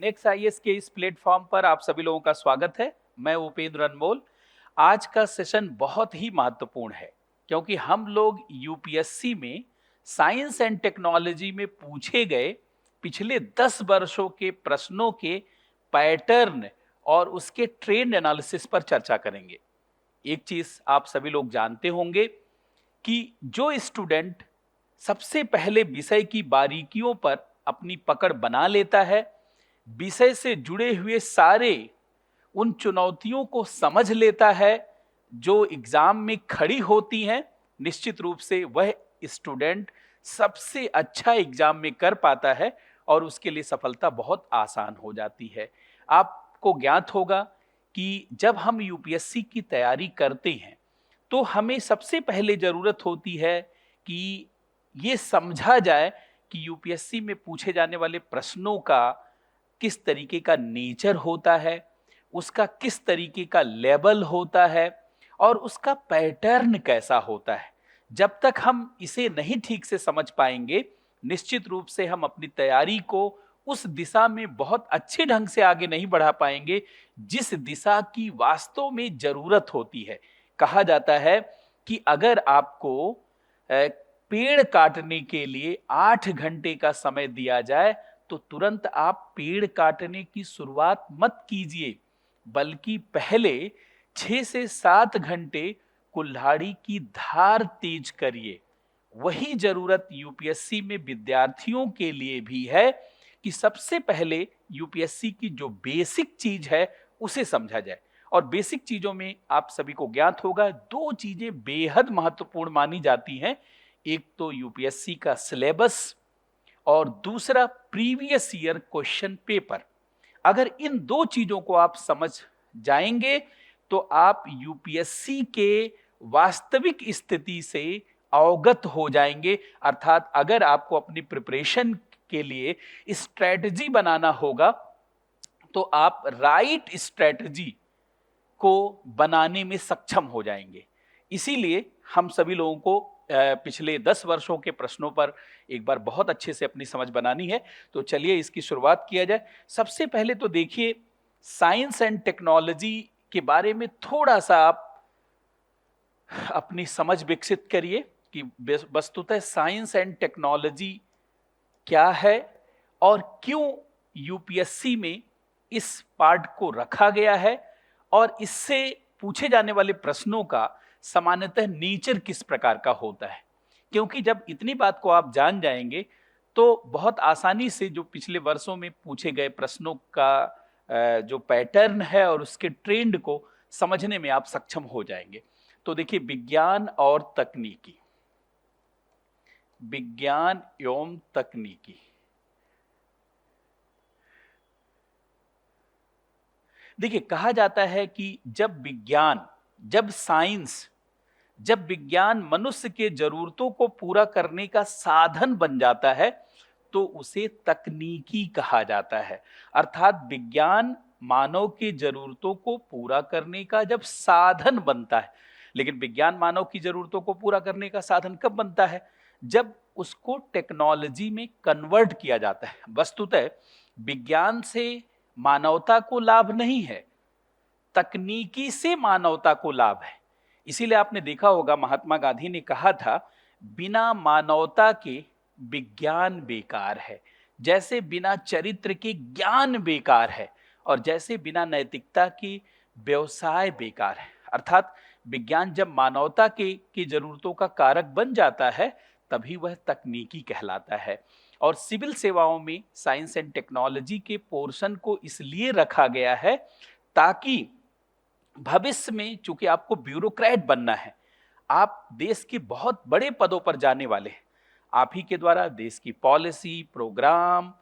XIS के इस platform पर आप सभी लोगों का स्वागत है। मैं उपेंद्र अनमोल। आज का सेशन बहुत ही महत्वपूर्ण है क्योंकि हम लोग यूपीएससी में साइंस एंड टेक्नोलॉजी में पूछे गए पिछले 10 वर्षों के प्रश्नों के पैटर्न और उसके ट्रेंड एनालिसिस पर चर्चा करेंगे। एक चीज आप सभी लोग जानते होंगे कि जो स्टूडेंट सबसे पहले विषय की बारीकियों पर अपनी पकड़ बना लेता है, विषय से जुड़े हुए सारे उन चुनौतियों को समझ लेता है जो एग्जाम में खड़ी होती हैं, निश्चित रूप से वह स्टूडेंट सबसे अच्छा एग्जाम में कर पाता है और उसके लिए सफलता बहुत आसान हो जाती है। आपको ज्ञात होगा कि जब हम यूपीएससी की तैयारी करते हैं तो हमें सबसे पहले जरूरत होती है कि ये समझा जाए कि यूपीएससी में पूछे जाने वाले प्रश्नों का किस तरीके का नेचर होता है, उसका किस तरीके का लेवल होता है और उसका पैटर्न कैसा होता है। जब तक हम इसे नहीं ठीक से समझ पाएंगे, निश्चित रूप से हम अपनी तैयारी को उस दिशा में बहुत अच्छे ढंग से आगे नहीं बढ़ा पाएंगे जिस दिशा की वास्तव में जरूरत होती है। कहा जाता है कि अगर आपको पेड़ काटने के लिए 8 घंटे का समय दिया जाए तो तुरंत आप पेड़ काटने की शुरुआत मत कीजिए, बल्कि पहले 6 से 7 घंटे कुल्हाड़ी की धार तेज करिए। वही जरूरत यूपीएससी में विद्यार्थियों के लिए भी है कि सबसे पहले यूपीएससी की जो बेसिक चीज है उसे समझा जाए। और बेसिक चीजों में आप सभी को ज्ञात होगा, दो चीजें बेहद महत्वपूर्ण मानी जाती हैं। एक तो यूपीएससी का सिलेबस और दूसरा प्रीवियस ईयर क्वेश्चन पेपर। अगर इन दो चीजों को आप समझ जाएंगे तो आप यूपीएससी के वास्तविक स्थिति से अवगत हो जाएंगे। अर्थात अगर आपको अपनी प्रिपरेशन के लिए स्ट्रेटजी बनाना होगा तो आप राइट स्ट्रेटजी को बनाने में सक्षम हो जाएंगे। इसीलिए हम सभी लोगों को पिछले 10 वर्षों के प्रश्नों पर एक बार बहुत अच्छे से अपनी समझ बनानी है। तो चलिए इसकी शुरुआत किया जाए। सबसे पहले तो देखिए, साइंस एंड टेक्नोलॉजी के बारे में थोड़ा सा आप अपनी समझ विकसित करिए कि वस्तुतः साइंस एंड टेक्नोलॉजी क्या है और क्यों यूपीएससी में इस पार्ट को रखा गया है और इससे पूछे जाने वाले प्रश्नों का सामान्यतः नेचर किस प्रकार का होता है। क्योंकि जब इतनी बात को आप जान जाएंगे तो बहुत आसानी से जो पिछले वर्षों में पूछे गए प्रश्नों का जो पैटर्न है और उसके ट्रेंड को समझने में आप सक्षम हो जाएंगे। तो देखिए, विज्ञान और तकनीकी, विज्ञान एवं तकनीकी। देखिए, कहा जाता है कि जब विज्ञान मनुष्य के जरूरतों को पूरा करने का साधन बन जाता है तो उसे तकनीकी कहा जाता है। अर्थात विज्ञान मानव की जरूरतों को पूरा करने का जब साधन बनता है। लेकिन विज्ञान मानव की जरूरतों को पूरा करने का साधन कब बनता है? जब उसको टेक्नोलॉजी में कन्वर्ट किया जाता है। वस्तुतः विज्ञान से मानवता को लाभ नहीं है, तकनीकी से मानवता को लाभ है। इसीलिए आपने देखा होगा, महात्मा गांधी ने कहा था, बिना मानवता के विज्ञान बेकार है, जैसे बिना चरित्र के ज्ञान बेकार है और जैसे बिना नैतिकता के व्यवसाय बेकार है। अर्थात विज्ञान जब मानवता की जरूरतों का कारक बन जाता है तभी वह तकनीकी कहलाता है। और सिविल सेवाओं में साइंस एंड टेक्नोलॉजी के पोर्शन को इसलिए रखा गया है ताकि भविष्य में, चूंकि आपको ब्यूरोक्रेट बनना है, आप देश के बहुत बड़े पदों पर जाने वाले हैं, आप ही के द्वारा देश की पॉलिसी, प्रोग्राम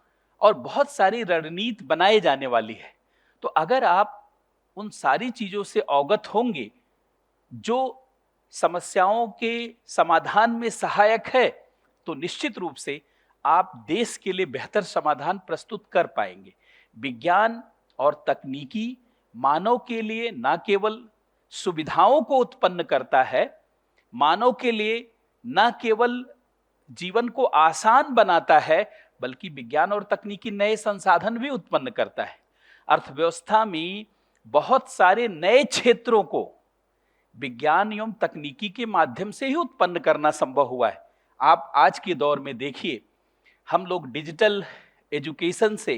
और बहुत सारी रणनीति बनाए जाने वाली है। तो अगर आप उन सारी चीजों से अवगत होंगे जो समस्याओं के समाधान में सहायक है तो निश्चित रूप से आप देश के लिए बेहतर समाधान प्रस्तुत कर पाएंगे। विज्ञान और तकनीकी मानव के लिए न केवल सुविधाओं को उत्पन्न करता है, मानव के लिए न केवल जीवन को आसान बनाता है, बल्कि विज्ञान और तकनीकी नए संसाधन भी उत्पन्न करता है। अर्थव्यवस्था में बहुत सारे नए क्षेत्रों को विज्ञान एवं तकनीकी के माध्यम से ही उत्पन्न करना संभव हुआ है। आप आज के दौर में देखिए, हम लोग डिजिटल एजुकेशन से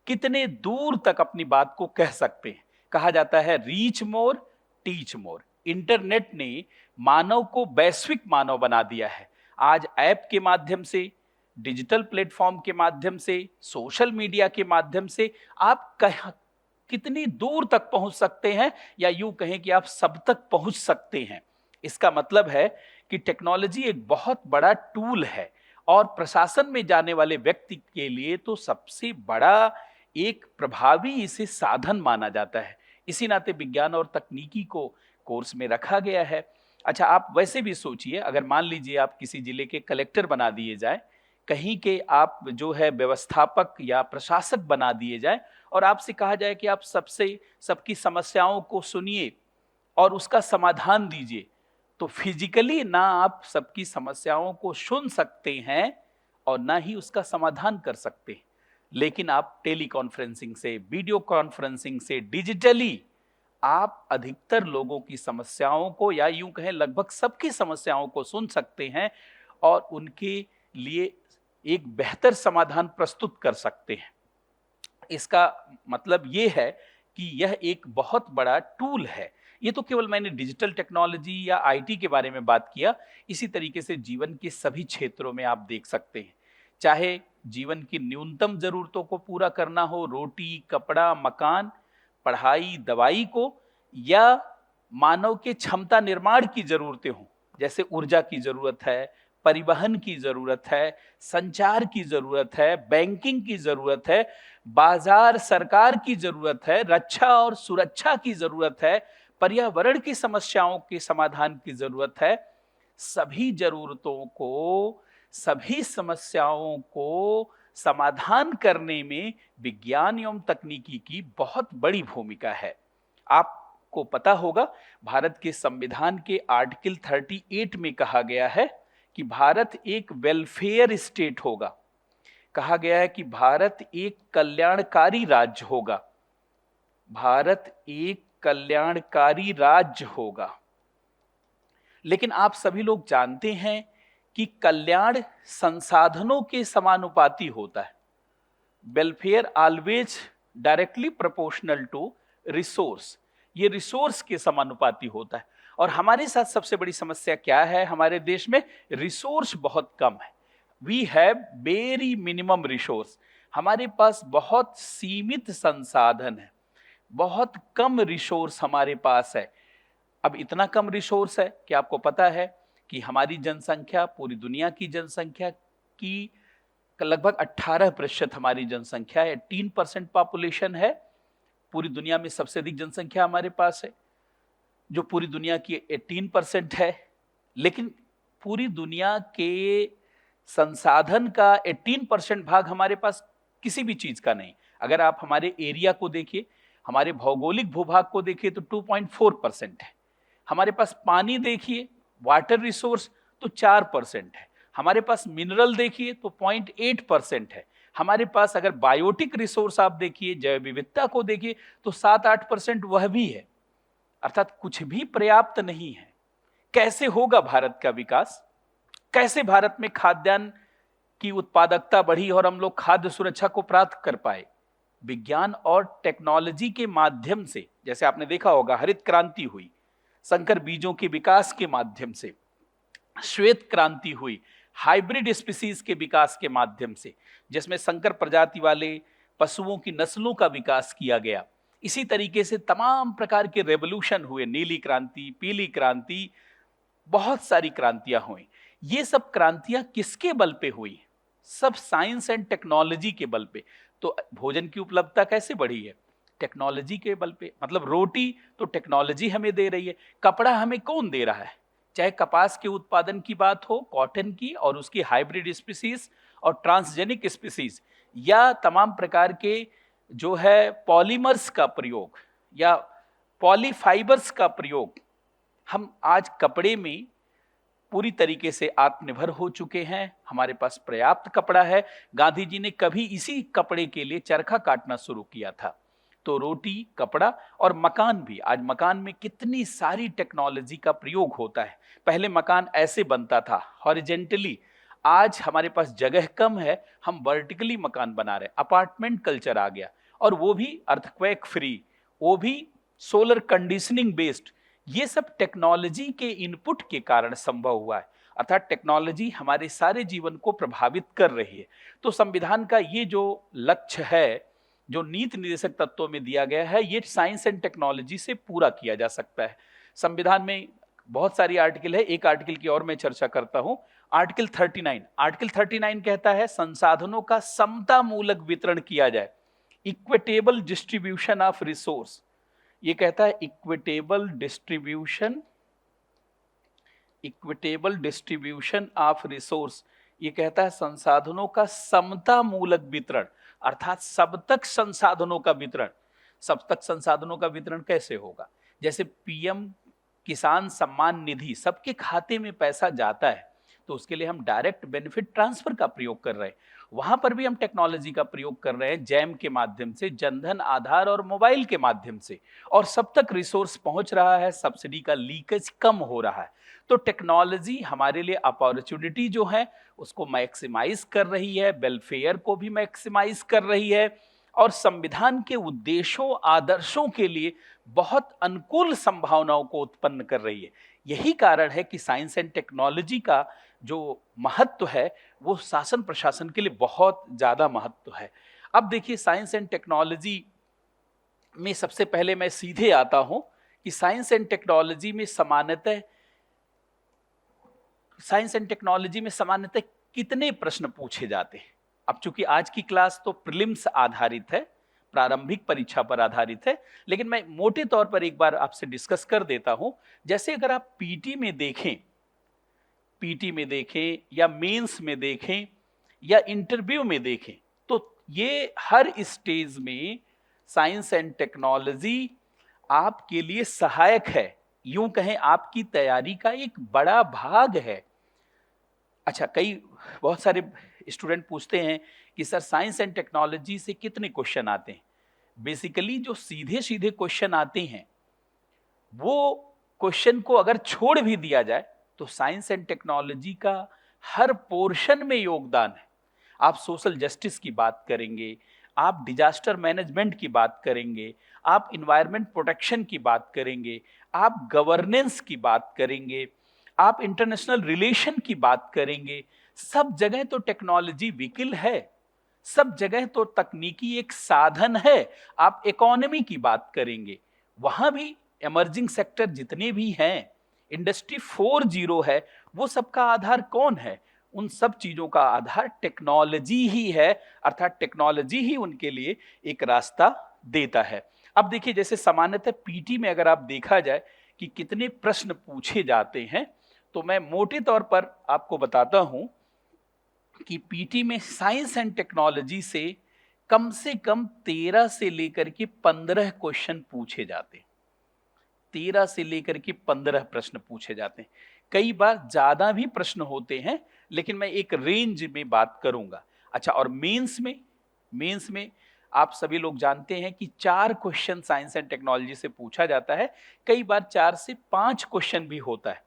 कितने दूर तक अपनी बात को कह सकते हैं। कहा जाता है रीच मोर टीच मोर। इंटरनेट ने मानव को वैश्विक मानव बना दिया है। आज ऐप के माध्यम से, डिजिटल प्लेटफॉर्म के माध्यम से, सोशल मीडिया के माध्यम से आप कितनी दूर तक पहुंच सकते हैं, या यूं कहें कि आप सब तक पहुंच सकते हैं। इसका मतलब है कि टेक्नोलॉजी एक बहुत बड़ा टूल है और प्रशासन में जाने वाले व्यक्ति के लिए तो सबसे बड़ा एक प्रभावी इसे साधन माना जाता है। इसी नाते विज्ञान और तकनीकी को कोर्स में रखा गया है। अच्छा, आप वैसे भी सोचिए, अगर मान लीजिए आप किसी जिले के कलेक्टर बना दिए जाए, कहीं के आप जो है व्यवस्थापक या प्रशासक बना दिए जाए और आपसे कहा जाए कि आप सबकी समस्याओं को सुनिए और उसका समाधान दीजिए, तो फिजिकली ना आप सबकी समस्याओं को सुन सकते हैं और ना ही उसका समाधान कर सकते हैं, लेकिन आप टेली कॉन्फ्रेंसिंग से, वीडियो कॉन्फ्रेंसिंग से, डिजिटली आप अधिकतर लोगों की समस्याओं को, या यूं कहें लगभग सबकी समस्याओं को सुन सकते हैं और उनके लिए एक बेहतर समाधान प्रस्तुत कर सकते हैं। इसका मतलब ये है कि यह एक बहुत बड़ा टूल है। ये तो केवल मैंने डिजिटल टेक्नोलॉजी या आईटी के बारे में बात किया। इसी तरीके से जीवन के सभी क्षेत्रों में आप देख सकते हैं, चाहे जीवन की न्यूनतम जरूरतों को पूरा करना हो, रोटी, कपड़ा, मकान, पढ़ाई, दवाई को, या मानव के क्षमता निर्माण की जरूरतें हों, जैसे ऊर्जा की जरूरत है, परिवहन की जरूरत है, संचार की जरूरत है, बैंकिंग की जरूरत है, बाजार सरकार की जरूरत है, रक्षा और सुरक्षा की जरूरत है, पर्यावरण की समस्याओं के समाधान की जरूरत है। सभी जरूरतों को, सभी समस्याओं को समाधान करने में विज्ञान एवं तकनीकी की बहुत बड़ी भूमिका है। आपको पता होगा, भारत के संविधान के आर्टिकल 38 में कहा गया है कि भारत एक वेलफेयर स्टेट होगा। कहा गया है कि भारत एक कल्याणकारी राज्य होगा। भारत एक कल्याणकारी राज्य होगा। लेकिन आप सभी लोग जानते हैं कि कल्याण संसाधनों के समानुपाती होता है। Welfare always directly proportional to resource. ये रिसोर्स के समानुपाती होता है। और हमारे साथ सबसे बड़ी समस्या क्या है? हमारे देश में रिसोर्स बहुत कम है। We have very minimum resource. हमारे पास बहुत सीमित संसाधन है, बहुत कम रिसोर्स हमारे पास है। अब इतना कम रिसोर्स है कि आपको पता है कि हमारी जनसंख्या पूरी दुनिया की जनसंख्या की लगभग 18% हमारी जनसंख्या है, 18% पॉपुलेशन है। पूरी दुनिया में सबसे अधिक जनसंख्या हमारे पास है, जो पूरी दुनिया की 18% है। लेकिन पूरी दुनिया के संसाधन का 18% भाग हमारे पास किसी भी चीज का नहीं। अगर आप हमारे एरिया को देखिए, हमारे भौगोलिक भूभाग को देखिए तो 2.4% है। हमारे पास पानी देखिए, वाटर रिसोर्स, तो 4% है। हमारे पास मिनरल देखिए तो 0.8% है। हमारे पास अगर बायोटिक रिसोर्स आप देखिए, जैव विविधता को देखिए तो 7-8% वह भी है। अर्थात कुछ भी पर्याप्त नहीं है। कैसे होगा भारत का विकास? कैसे भारत में खाद्यान्न की उत्पादकता बढ़ी और हम लोग खाद्य सुरक्षा को प्राप्त कर पाए? विज्ञान और टेक्नोलॉजी के माध्यम से। जैसे आपने देखा होगा, हरित क्रांति हुई, संकर बीजों के विकास के माध्यम से, श्वेत क्रांति हुई, हाइब्रिड स्पीसीज के विकास के माध्यम से, जिसमें संकर प्रजाति वाले पशुओं की नस्लों का विकास किया गया। इसी तरीके से तमाम प्रकार के रेवोल्यूशन हुए, नीली क्रांति, पीली क्रांति, बहुत सारी क्रांतियां हुई। ये सब क्रांतियां किसके बल पे हुई? सब साइंस एंड टेक्नोलॉजी के बल पे। तो भोजन की उपलब्धता कैसे बढ़ी है? टेक्नोलॉजी के बल पे। मतलब रोटी तो टेक्नोलॉजी हमें दे रही है, कपड़ा हमें कौन दे रहा है? चाहे कपास के उत्पादन की बात हो, कॉटन की और उसकी हाइब्रिड स्पीसीज और ट्रांसजेनिक स्पीसीज, या तमाम प्रकार के जो है पॉलीमर्स का प्रयोग या पॉलीफाइबर्स का प्रयोग। हम आज कपड़े में पूरी तरीके से आत्मनिर्भर हो चुके हैं, हमारे पास पर्याप्त कपड़ा है। गांधी जी ने कभी इसी कपड़े के लिए चरखा काटना शुरू किया था। तो रोटी, कपड़ा और मकान भी, आज मकान में कितनी सारी टेक्नोलॉजी का प्रयोग होता है। पहले मकान ऐसे बनता था हॉरिजेंटली, आज हमारे पास जगह कम है, हम वर्टिकली मकान बना रहे हैं, अपार्टमेंट कल्चर आ गया, और वो भी अर्थक्वेक फ्री, वो भी सोलर कंडीशनिंग बेस्ड। ये सब टेक्नोलॉजी के इनपुट के कारण संभव हुआ है, अर्थात टेक्नोलॉजी हमारे सारे जीवन को प्रभावित कर रही है। तो संविधान का ये जो लक्ष्य है, जो नीति निर्देशक तत्वों में दिया गया है, ये साइंस एंड टेक्नोलॉजी से पूरा किया जा सकता है। संविधान में बहुत सारी आर्टिकल है, एक आर्टिकल की और मैं चर्चा करता हूं। आर्टिकल 39 कहता है संसाधनों का समतामूलक वितरण किया जाए, इक्विटेबल डिस्ट्रीब्यूशन ऑफ रिसोर्स। ये कहता है इक्विटेबल डिस्ट्रीब्यूशन ऑफ रिसोर्स। ये कहता है संसाधनों का समतामूलक वितरण, अर्थात सब तक संसाधनों का वितरण। सब तक संसाधनों का वितरण कैसे होगा? जैसे पीएम किसान सम्मान निधि, सबके खाते में पैसा जाता है, तो उसके लिए हम डायरेक्ट बेनिफिट ट्रांसफर का प्रयोग कर रहे हैं। वहां पर भी हम टेक्नोलॉजी का प्रयोग कर रहे हैं, जैम के माध्यम से, जनधन, आधार और मोबाइल के माध्यम से, और सब तक रिसोर्स पहुंच रहा है, सब्सिडी का लीकेज कम हो रहा है। तो टेक्नोलॉजी हमारे लिए अपॉर्चुनिटी जो है उसको मैक्सिमाइज कर रही है, वेलफेयर को भी मैक्सिमाइज कर रही है, और संविधान के उद्देश्यों, आदर्शों के लिए बहुत अनुकूल संभावनाओं को उत्पन्न कर रही है। यही कारण है कि साइंस एंड टेक्नोलॉजी का जो महत्व है वो शासन प्रशासन के लिए बहुत ज्यादा महत्व है। अब देखिए, साइंस एंड टेक्नोलॉजी में सबसे पहले मैं सीधे आता हूं कि साइंस एंड टेक्नोलॉजी में सामान्यतः कितने प्रश्न पूछे जाते हैं। अब चूंकि आज की क्लास तो प्रीलिम्स आधारित है, प्रारंभिक परीक्षा पर आधारित है, लेकिन मैं मोटे तौर पर एक बार आपसे डिस्कस कर देता हूं। जैसे अगर आप पीटी में देखें या मेंस में देखें या इंटरव्यू में देखें, तो ये हर स्टेज में साइंस एंड टेक्नोलॉजी आपके लिए सहायक है, यूं कहें आपकी तैयारी का एक बड़ा भाग है। अच्छा, बहुत सारे स्टूडेंट पूछते हैं कि सर साइंस एंड टेक्नोलॉजी से कितने क्वेश्चन आते हैं। बेसिकली जो सीधे सीधे क्वेश्चन आते हैं, वो क्वेश्चन को अगर छोड़ भी दिया जाए तो साइंस एंड टेक्नोलॉजी का हर पोर्शन में योगदान है। आप सोशल जस्टिस की बात करेंगे, आप डिजास्टर मैनेजमेंट की बात करेंगे, आप इन्वायरमेंट प्रोटेक्शन की बात करेंगे, आप गवर्नेंस की बात करेंगे, आप इंटरनेशनल रिलेशन की बात करेंगे। सब जगह तो टेक्नोलॉजी विकिल है, सब जगह तो तकनीकी एक साधन है। आप इकोनॉमी की बात करेंगे, वहां भी इमर्जिंग सेक्टर जितने भी हैं, इंडस्ट्री 4.0 है, वो सबका आधार कौन है? उन सब चीजों का आधार टेक्नोलॉजी ही है, अर्थात टेक्नोलॉजी ही उनके लिए एक रास्ता देता है। अब देखिए, जैसे सामान्यतः पीटी में अगर आप देखा जाए कि कितने प्रश्न पूछे जाते हैं, तो मैं मोटे तौर पर आपको बताता हूं कि पीटी में साइंस एंड टेक्नोलॉजी से कम 13 से लेकर के 15 क्वेश्चन पूछे जाते हैं। 13 से लेकर के 15 प्रश्न पूछे जाते हैं। कई बार ज्यादा भी प्रश्न होते हैं, लेकिन मैं एक रेंज में बात करूंगा। अच्छा, और मेंस में आप सभी लोग जानते हैं कि 4 क्वेश्चन साइंस एंड टेक्नोलॉजी से पूछा जाता है। कई बार 4 से 5 क्वेश्चन भी होता है,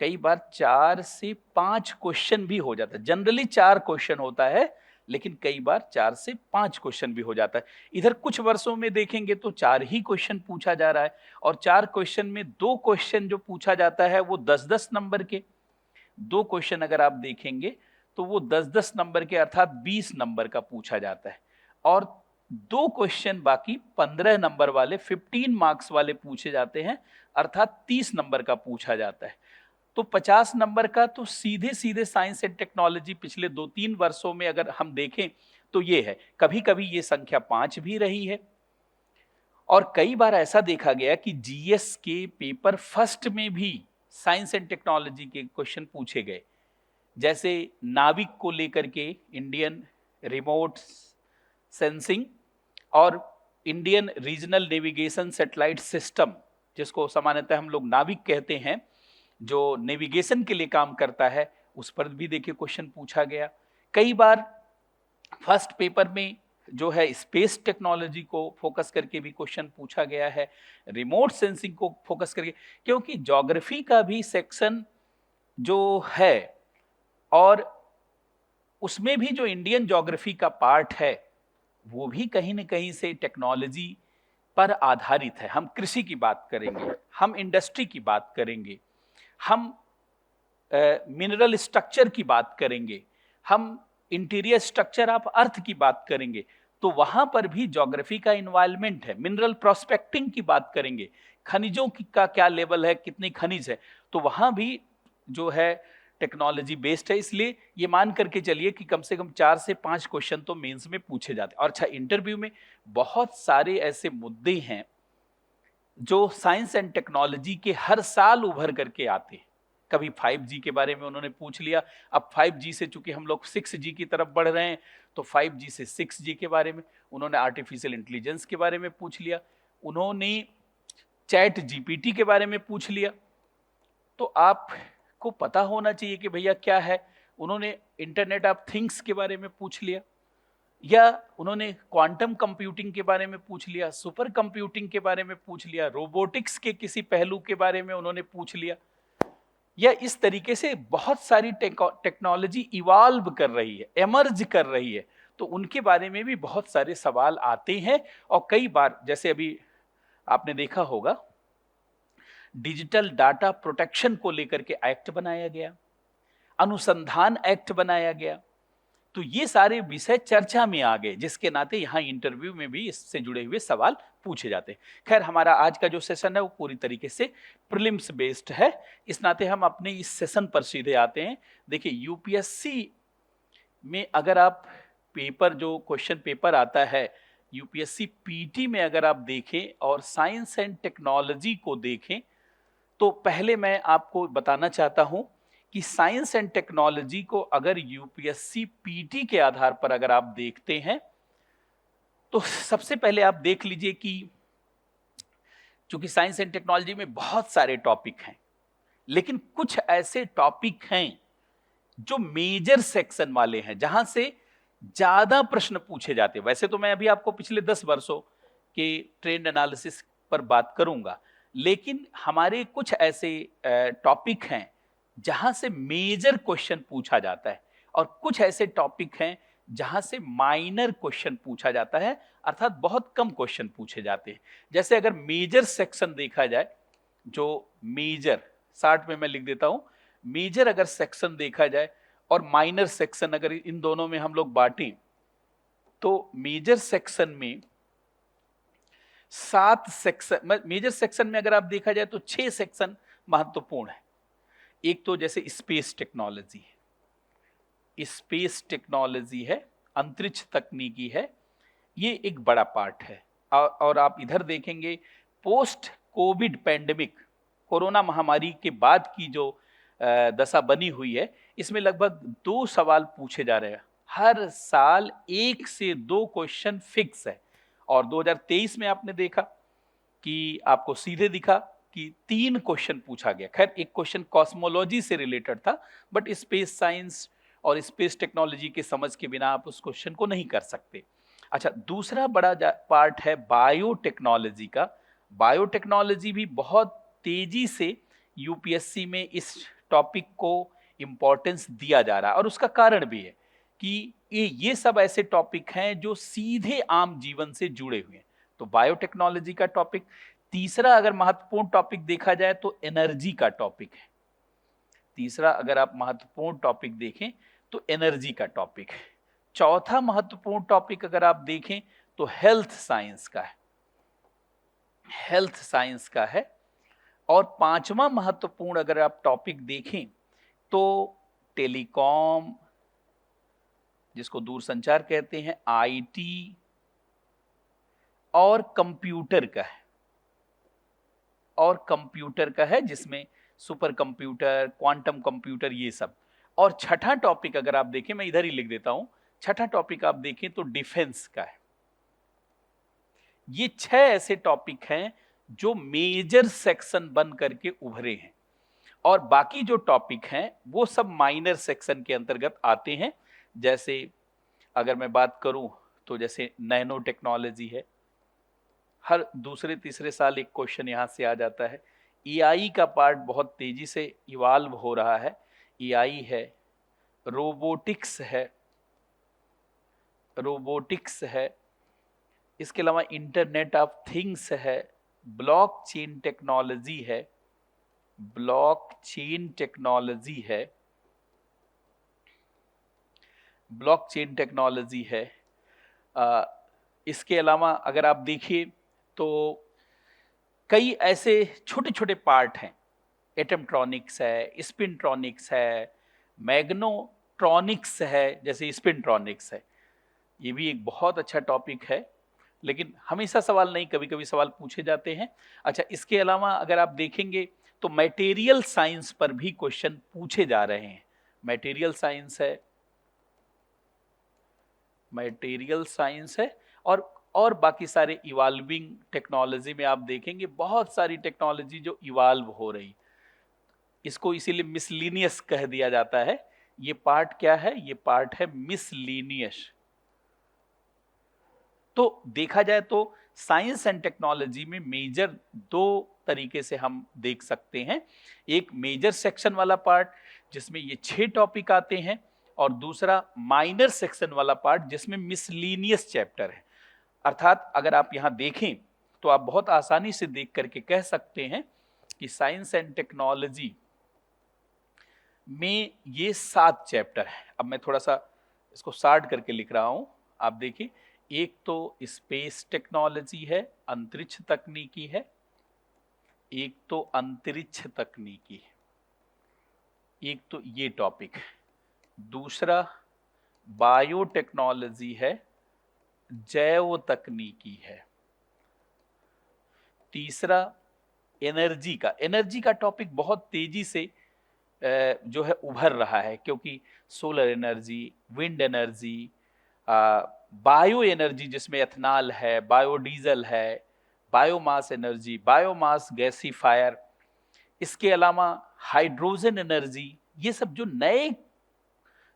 कई बार 4 से 5 क्वेश्चन भी हो जाता है। जनरली 4 क्वेश्चन होता है, लेकिन कई बार 4 से 5 क्वेश्चन भी हो जाता है। इधर कुछ वर्षों में देखेंगे तो 4 ही क्वेश्चन पूछा जा रहा है, और 4 क्वेश्चन में 2 क्वेश्चन जो पूछा जाता है वो 10-10 नंबर के। 2 क्वेश्चन अगर आप देखेंगे तो वो 10-10 नंबर के, अर्थात 20 नंबर का पूछा जाता है, और 2 क्वेश्चन बाकी 15 नंबर वाले, 15 मार्क्स वाले पूछे जाते हैं, अर्थात 30 नंबर का पूछा जाता है। तो 50 नंबर का तो सीधे सीधे साइंस एंड टेक्नोलॉजी पिछले 2-3 वर्षों में अगर हम देखें तो ये है। कभी कभी ये संख्या 5 भी रही है, और कई बार ऐसा देखा गया कि जीएस के पेपर फर्स्ट में भी साइंस एंड टेक्नोलॉजी के क्वेश्चन पूछे गए। जैसे नाविक को लेकर के, इंडियन रिमोट सेंसिंग और Indian regional navigation satellite system, जिसको सामान्यतः हम लोग नाविक कहते हैं, जो नेविगेशन के लिए काम करता है उस पर भी देखिए क्वेश्चन पूछा गया। कई बार फर्स्ट पेपर में जो है स्पेस टेक्नोलॉजी को फोकस करके भी क्वेश्चन पूछा गया है, रिमोट सेंसिंग को फोकस करके, क्योंकि ज्योग्राफी का भी सेक्शन जो है और उसमें भी जो इंडियन ज्योग्राफी का पार्ट है वो भी कहीं न कहीं से टेक्नोलॉजी पर आधारित है। हम कृषि की बात करेंगे, हम इंडस्ट्री की बात करेंगे, हम मिनरल स्ट्रक्चर की बात करेंगे, हम इंटीरियर स्ट्रक्चर ऑफ अर्थ की बात करेंगे, तो वहां पर भी ज्योग्राफी का इन्वॉल्वमेंट है। मिनरल प्रोस्पेक्टिंग की बात करेंगे, खनिजों की का क्या लेवल है, कितने खनिज है, तो वहां भी जो है टेक्नोलॉजी बेस्ड है। इसलिए ये मान करके चलिए कि कम से कम 4 से 5 क्वेश्चन तो मेंस में पूछे जाते हैं। और अच्छा, इंटरव्यू में बहुत सारे ऐसे मुद्दे हैं जो साइंस एंड टेक्नोलॉजी के हर साल उभर करके आते हैं। कभी 5G के बारे में उन्होंने पूछ लिया, अब 5G से चूंकि हम लोग 6G की तरफ बढ़ रहे हैं तो 5G से 6G के बारे में उन्होंने आर्टिफिशियल इंटेलिजेंस के बारे में पूछ लिया, उन्होंने चैट जीपीटी के बारे में पूछ लिया। तो आपको पता होना चाहिए कि भैया क्या है। उन्होंने इंटरनेट ऑफ थिंग्स के बारे में पूछ लिया, या उन्होंने क्वांटम कंप्यूटिंग के बारे में पूछ लिया, सुपर कंप्यूटिंग के बारे में पूछ लिया, रोबोटिक्स के किसी पहलू के बारे में उन्होंने पूछ लिया, या इस तरीके से बहुत सारी टेक्नोलॉजी इवॉल्व कर रही है, एमर्ज कर रही है, तो उनके बारे में भी बहुत सारे सवाल आते हैं। और कई बार जैसे अभी आपने देखा होगा डिजिटल डाटा प्रोटेक्शन को लेकर के एक्ट बनाया गया, अनुसंधान एक्ट बनाया गया, तो ये सारे विषय चर्चा में आ गए, जिसके नाते यहाँ इंटरव्यू में भी इससे जुड़े हुए सवाल पूछे जाते हैं। खैर, हमारा आज का जो सेशन है वो पूरी तरीके से प्रीलिम्स बेस्ड है, इस नाते हम अपने इस सेशन पर सीधे आते हैं। देखिए, यूपीएससी में अगर आप पेपर जो क्वेश्चन पेपर आता है यूपीएससी पीटी में अगर आप देखें और साइंस एंड टेक्नोलॉजी को देखें, तो पहले मैं आपको बताना चाहता हूं कि साइंस एंड टेक्नोलॉजी को अगर यूपीएससी पीटी के आधार पर अगर आप देखते हैं तो सबसे पहले आप देख लीजिए कि चूंकि साइंस एंड टेक्नोलॉजी में बहुत सारे टॉपिक हैं, लेकिन कुछ ऐसे टॉपिक हैं जो मेजर सेक्शन वाले हैं, जहां से ज्यादा प्रश्न पूछे जाते हैं। वैसे तो मैं अभी आपको पिछले 10 वर्षों के ट्रेंड एनालिसिस पर बात करूंगा, लेकिन हमारे कुछ ऐसे टॉपिक हैं जहां से मेजर क्वेश्चन पूछा जाता है, और कुछ ऐसे टॉपिक हैं जहां से माइनर क्वेश्चन पूछा जाता है, अर्थात बहुत कम क्वेश्चन पूछे जाते हैं। जैसे अगर मेजर सेक्शन देखा जाए, जो मेजर 60 में मैं लिख देता हूं, मेजर अगर सेक्शन देखा जाए और माइनर सेक्शन अगर इन दोनों में हम लोग बांटें, तो मेजर सेक्शन में 7 सेक्शन, मेजर सेक्शन में अगर आप देखा जाए तो 6 सेक्शन महत्वपूर्ण है। एक तो जैसे स्पेस टेक्नोलॉजी है, स्पेस टेक्नोलॉजी है, अंतरिक्ष तकनीकी है, ये एक बड़ा पार्ट है। और आप इधर देखेंगे पोस्ट कोविड पैंडेमिक, कोरोना महामारी के बाद की जो दशा बनी हुई है, इसमें लगभग 2 सवाल पूछे जा रहे हैं। हर साल 1 से 2 क्वेश्चन फिक्स है, और 2023 में आपने देखा कि आपको सीधे दिखा कि 3 क्वेश्चन पूछा गया। खैर, एक क्वेश्चन कॉस्मोलॉजी से रिलेटेड था, बट स्पेस साइंस और स्पेस टेक्नोलॉजी के समझ के बिना आप उस क्वेश्चन को नहीं कर सकते। अच्छा, दूसरा बड़ा पार्ट है बायोटेक्नोलॉजी का। बायोटेक्नोलॉजी भी बहुत तेजी से यूपीएससी में इस टॉपिक को इंपॉर्टेंस दिया जा रहा है, और उसका कारण भी है कि ये सब ऐसे टॉपिक हैं जो सीधे आम जीवन से जुड़े हुए हैं। तो बायोटेक्नोलॉजी का टॉपिक। तीसरा अगर महत्वपूर्ण टॉपिक देखा जाए तो एनर्जी का टॉपिक है। तीसरा अगर आप महत्वपूर्ण टॉपिक देखें तो एनर्जी का टॉपिक है। चौथा महत्वपूर्ण टॉपिक अगर आप देखें तो हेल्थ साइंस का है, हेल्थ साइंस का है। और पांचवा महत्वपूर्ण अगर आप टॉपिक देखें तो टेलीकॉम, जिसको दूरसंचार कहते हैं, आईटी और कंप्यूटर का है, और कंप्यूटर का है, जिसमें सुपर कंप्यूटर, क्वांटम कंप्यूटर, ये सब। और छठा टॉपिक अगर आप देखें, मैं इधर ही लिख देता हूं, छठा टॉपिक आप देखें तो डिफेंस का है। ये 6 ऐसे टॉपिक हैं जो मेजर सेक्शन बन करके उभरे हैं, और बाकी जो टॉपिक हैं वो सब माइनर सेक्शन के अंतर्गत आते हैं। जैसे अगर मैं बात करूं तो जैसे नैनो टेक्नोलॉजी है, हर दूसरे तीसरे साल एक क्वेश्चन यहाँ से आ जाता है। एआई का पार्ट बहुत तेजी से इवाल्व हो रहा है, एआई है, रोबोटिक्स है, इसके अलावा इंटरनेट ऑफ थिंग्स है, ब्लॉकचेन टेक्नोलॉजी है, ब्लॉकचेन टेक्नोलॉजी है, ब्लॉकचेन टेक्नोलॉजी है। इसके अलावा अगर आप देखिए तो कई ऐसे छोटे छोटे पार्ट हैं, एटमट्रॉनिक्स है, स्पिनट्रॉनिक्स है, मैग्नोट्रॉनिक्स है, जैसे स्पिनट्रॉनिक्स है। ये भी एक बहुत अच्छा टॉपिक है, लेकिन हमेशा सवाल नहीं, कभी कभी सवाल पूछे जाते हैं। अच्छा, इसके अलावा अगर आप देखेंगे तो मटेरियल साइंस पर भी क्वेश्चन पूछे जा रहे हैं। मटेरियल साइंस है और बाकी सारे इवॉल्विंग टेक्नोलॉजी में आप देखेंगे बहुत सारी टेक्नोलॉजी जो इवॉल्व हो रही, इसको इसीलिए मिसलीनियस कह दिया जाता है। ये पार्ट क्या है? ये पार्ट है मिसलीनियस। तो देखा जाए तो साइंस एंड टेक्नोलॉजी में मेजर दो तरीके से हम देख सकते हैं। एक मेजर सेक्शन वाला पार्ट जिसमें ये 6 टॉपिक आते हैं, और दूसरा माइनर सेक्शन वाला पार्ट जिसमें मिसलीनियस चैप्टर है। अर्थात अगर आप यहाँ देखें तो आप बहुत आसानी से देख करके कह सकते हैं कि साइंस एंड टेक्नोलॉजी में ये 7 चैप्टर है। अब मैं थोड़ा सा इसको शार्ट करके लिख रहा हूं, आप देखिए। एक तो स्पेस टेक्नोलॉजी है, अंतरिक्ष तकनीकी है, एक तो अंतरिक्ष तकनीकी है, एक तो ये टॉपिक है। दूसरा बायोटेक्नोलॉजी है, जैव तकनीकी है। तीसरा एनर्जी का टॉपिक बहुत तेजी से जो है उभर रहा है, क्योंकि solar energy, wind energy, bio energy जिसमें एथनॉल है, बायोडीजल है, बायोमास एनर्जी, बायोमास गैसीफायर, इसके अलावा हाइड्रोजन एनर्जी, ये सब जो नए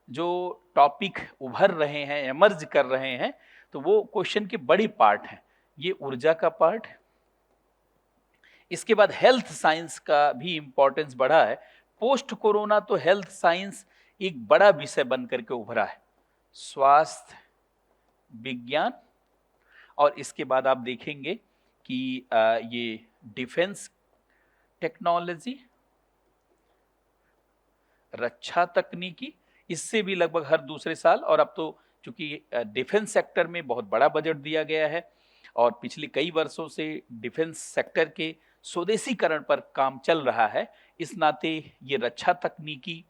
जो टॉपिक उभर रहे हैं, एमर्ज कर रहे हैं, तो वो क्वेश्चन के बड़ी पार्ट हैं। ये ऊर्जा का पार्ट है। इसके बाद हेल्थ साइंस का भी इंपॉर्टेंस बढ़ा है। पोस्ट कोरोना तो हेल्थ साइंस एक बड़ा विषय बन करके उभरा है, स्वास्थ्य विज्ञान। और इसके बाद आप देखेंगे कि ये डिफेंस टेक्नोलॉजी, रक्षा तकनीकी, इससे भी लगभग हर दूसरे साल, और अब तो चूंकि डिफेंस सेक्टर में बहुत बड़ा बजट दिया गया है और पिछले कई वर्षों से डिफेंस सेक्टर के स्वदेशीकरण पर काम चल रहा है, इस नाते ये रक्षा तकनीकी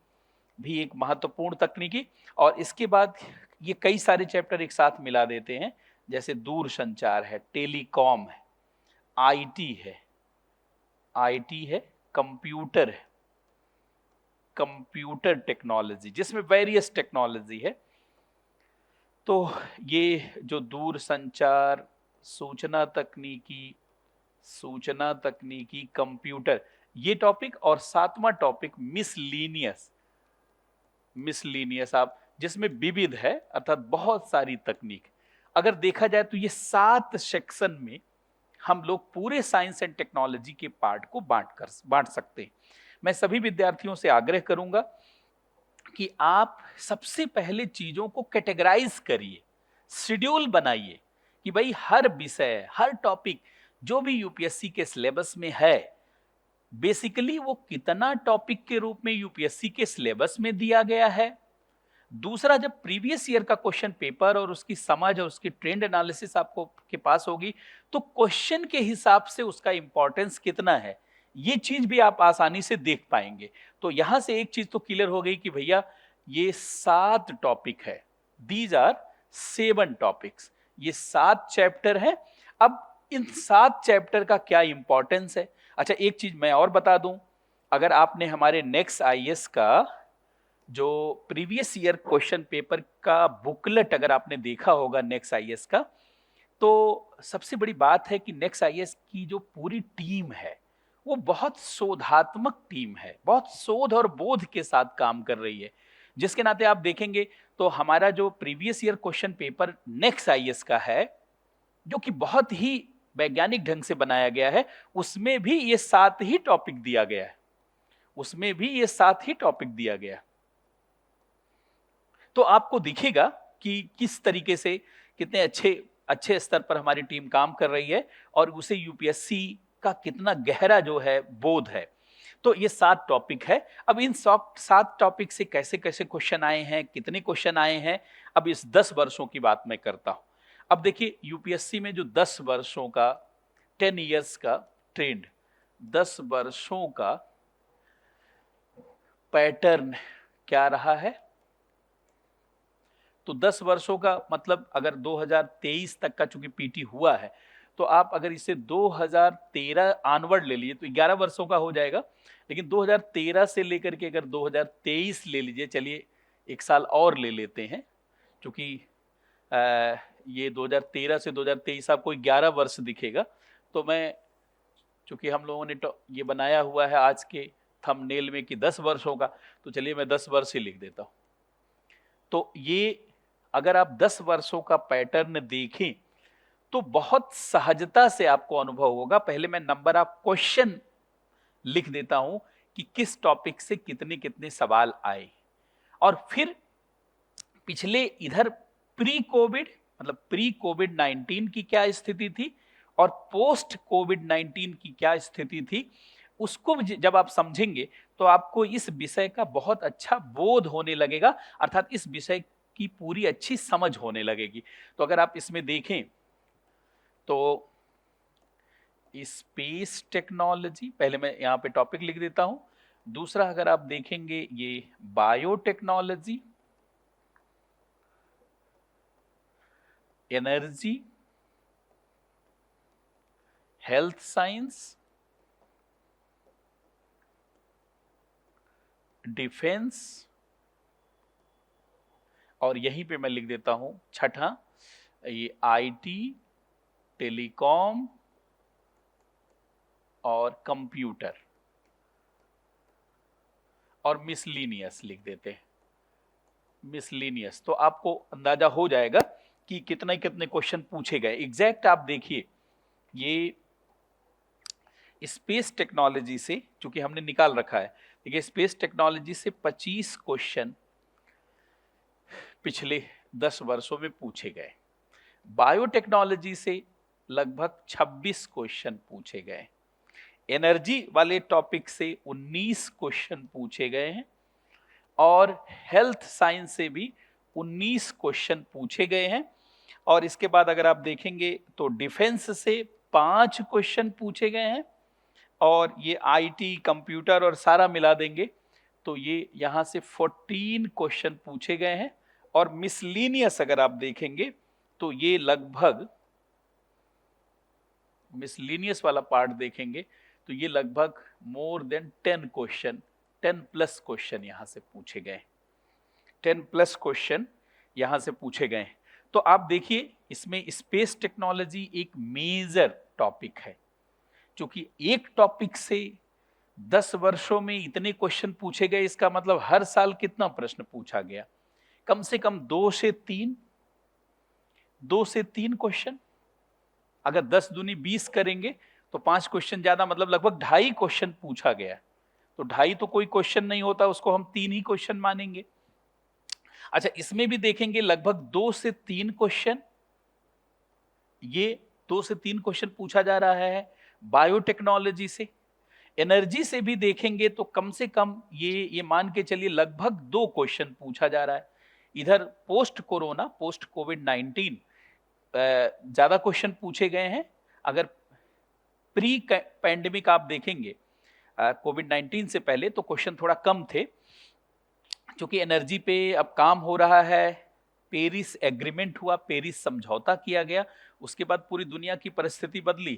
भी एक महत्वपूर्ण तकनीकी। और इसके बाद ये कई सारे चैप्टर एक साथ मिला देते हैं, जैसे दूर संचार है, टेलीकॉम है, आईटी है, कंप्यूटर टेक्नोलॉजी, जिसमें वेरियस टेक्नोलॉजी है। तो ये जो दूर संचार, सूचना तकनीकी, कंप्यूटर, ये टॉपिक, और 7वां टॉपिक मिसलीनियस आप, जिसमें विविध है, अर्थात बहुत सारी तकनीक। अगर देखा जाए तो ये 7 सेक्शन में हम लोग पूरे साइंस एंड टेक्नोलॉजी के पार्ट को बांट सकते हैं। मैं सभी विद्यार्थियों से आग्रह करूंगा कि आप सबसे पहले चीजों को कैटेगराइज करिए, शेड्यूल बनाइए कि भाई हर विषय, हर टॉपिक जो भी यूपीएससी के सिलेबस में है, बेसिकली वो कितना टॉपिक के रूप में यूपीएससी के सिलेबस में दिया गया है। दूसरा, जब प्रीवियस ईयर का क्वेश्चन पेपर और उसकी समझ और उसकी ट्रेंड एनालिसिस आपको के पास होगी, तो क्वेश्चन के हिसाब से उसका इंपॉर्टेंस कितना है, ये चीज भी आप आसानी से देख पाएंगे। तो यहां से एक चीज तो क्लियर हो गई कि भैया ये 7 टॉपिक है, दीज आर 7 टॉपिक्स, ये 7 चैप्टर है। अब इन 7 चैप्टर का क्या इंपॉर्टेंस है? अच्छा, एक चीज मैं और बता दूं, अगर आपने हमारे नेक्स्ट आईएएस का जो प्रीवियस ईयर क्वेश्चन पेपर का बुकलेट अगर आपने देखा होगा नेक्स्ट आईएएस का, तो सबसे बड़ी बात है कि नेक्स्ट आईएएस की जो पूरी टीम है वो बहुत शोधात्मक टीम है, बहुत शोध और बोध के साथ काम कर रही है। जिसके नाते आप देखेंगे तो हमारा जो previous year question paper next IAS का है, जो कि बहुत ही वैज्ञानिक ढंग से बनाया गया है, उसमें भी ये 7 ही टॉपिक दिया गया है, उसमें भी ये 7 ही टॉपिक दिया गया। तो आपको दिखेगा कि किस तरीके से कितने अच्छे स्तर पर हमारी टीम काम कर रही है और उसे यूपीएससी का कितना गहरा जो है बोध है। तो ये 7 टॉपिक है। अब इन 7 टॉपिक से कैसे कैसे क्वेश्चन आए हैं, कितने क्वेश्चन आए हैं, अब इस 10 वर्षों की बात मैं करता हूं। अब देखिए यूपीएससी में जो 10 वर्षों का 10 इयर्स का ट्रेंड, 10 वर्षों का पैटर्न क्या रहा है, तो 10 वर्षों का मतलब अगर 2023 तक का चूंकि पीटी हुआ है, तो आप अगर इसे 2013 ऑनवर्ड ले लीजिए तो 11 वर्षों का हो जाएगा। लेकिन 2013 से लेकर के अगर 2023 ले लीजिए, चलिए एक साल और ले लेते हैं, क्योंकि ये 2013 से 2023 आपको 11 वर्ष दिखेगा। तो मैं, चूंकि हम लोगों ने ये बनाया हुआ है आज के थंबनेल में कि 10 वर्षों का, तो चलिए मैं 10 वर्ष ही लिख देता हूं। तो ये अगर आप 10 वर्षों का पैटर्न देखें तो बहुत सहजता से आपको अनुभव होगा। पहले मैं नंबर ऑफ क्वेश्चन लिख देता हूं कि किस टॉपिक से कितने कितने सवाल आए, और फिर पिछले इधर प्री कोविड मतलब प्री कोविड 19 की क्या स्थिति थी और पोस्ट कोविड 19 की क्या स्थिति थी, उसको जब आप समझेंगे तो आपको इस विषय का बहुत अच्छा बोध होने लगेगा, अर्थात इस विषय की पूरी अच्छी समझ होने लगेगी। तो अगर आप इसमें देखें तो स्पेस टेक्नोलॉजी, पहले मैं यहां पे टॉपिक लिख देता हूं। दूसरा अगर आप देखेंगे ये biotechnology, energy, health science, defence, और यहीं पे मैं लिख देता हूं छठा ये आईटी, टेलीकॉम और कंप्यूटर, और मिसलीनियस लिख देते हैं, मिसलीनियस। तो आपको अंदाजा हो जाएगा कि कितने कितने क्वेश्चन पूछे गए एग्जैक्ट। आप देखिए ये स्पेस टेक्नोलॉजी से चूंकि हमने निकाल रखा है, देखिए स्पेस टेक्नोलॉजी से 25 क्वेश्चन पिछले 10 वर्षों में पूछे गए। बायोटेक्नोलॉजी से लगभग 26 क्वेश्चन पूछे गए। एनर्जी वाले टॉपिक से 19 क्वेश्चन पूछे गए हैं, और हेल्थ साइंस से भी 19 क्वेश्चन पूछे गए हैं। और इसके बाद अगर आप देखेंगे तो डिफेंस से 5 क्वेश्चन पूछे गए हैं, और ये आईटी, कंप्यूटर और सारा मिला देंगे तो ये यहां से 14 क्वेश्चन पूछे गए हैं। और मिसलीनियस अगर आप देखेंगे तो ये लगभग, मिसलीनियस वाला पार्ट देखेंगे तो ये लगभग more than 10 question, 10 plus question यहां से पूछे गए, 10 प्लस क्वेश्चन यहां से पूछे गए। तो आप देखिए इसमें स्पेस टेक्नोलॉजी एक मेजर टॉपिक है, क्योंकि एक टॉपिक से 10 वर्षों में इतने क्वेश्चन पूछे गए, इसका मतलब हर साल कितना प्रश्न पूछा गया, कम से कम 2 से 3 क्वेश्चन। अगर 10 दूनी 20 करेंगे तो 5 क्वेश्चन ज्यादा, मतलब लगभग 2.5 क्वेश्चन पूछा गया। तो 2.5 तो कोई क्वेश्चन नहीं होता, उसको हम 3 ही क्वेश्चन मानेंगे। अच्छा, इसमें भी देखेंगे लगभग 2 से 3 क्वेश्चन, ये 2 से 3 क्वेश्चन पूछा जा रहा है बायोटेक्नोलॉजी से। एनर्जी से भी देखेंगे तो कम से कम ये मान के चलिए लगभग 2 क्वेश्चन पूछा जा रहा है। इधर पोस्ट कोरोना, पोस्ट कोविड 19 ज्यादा क्वेश्चन पूछे गए हैं। अगर प्री पैंडेमिक आप देखेंगे कोविड 19 से पहले तो क्वेश्चन थोड़ा कम थे, क्योंकि एनर्जी पे अब काम हो रहा है, पेरिस एग्रीमेंट हुआ, पेरिस समझौता किया गया, उसके बाद पूरी दुनिया की परिस्थिति बदली।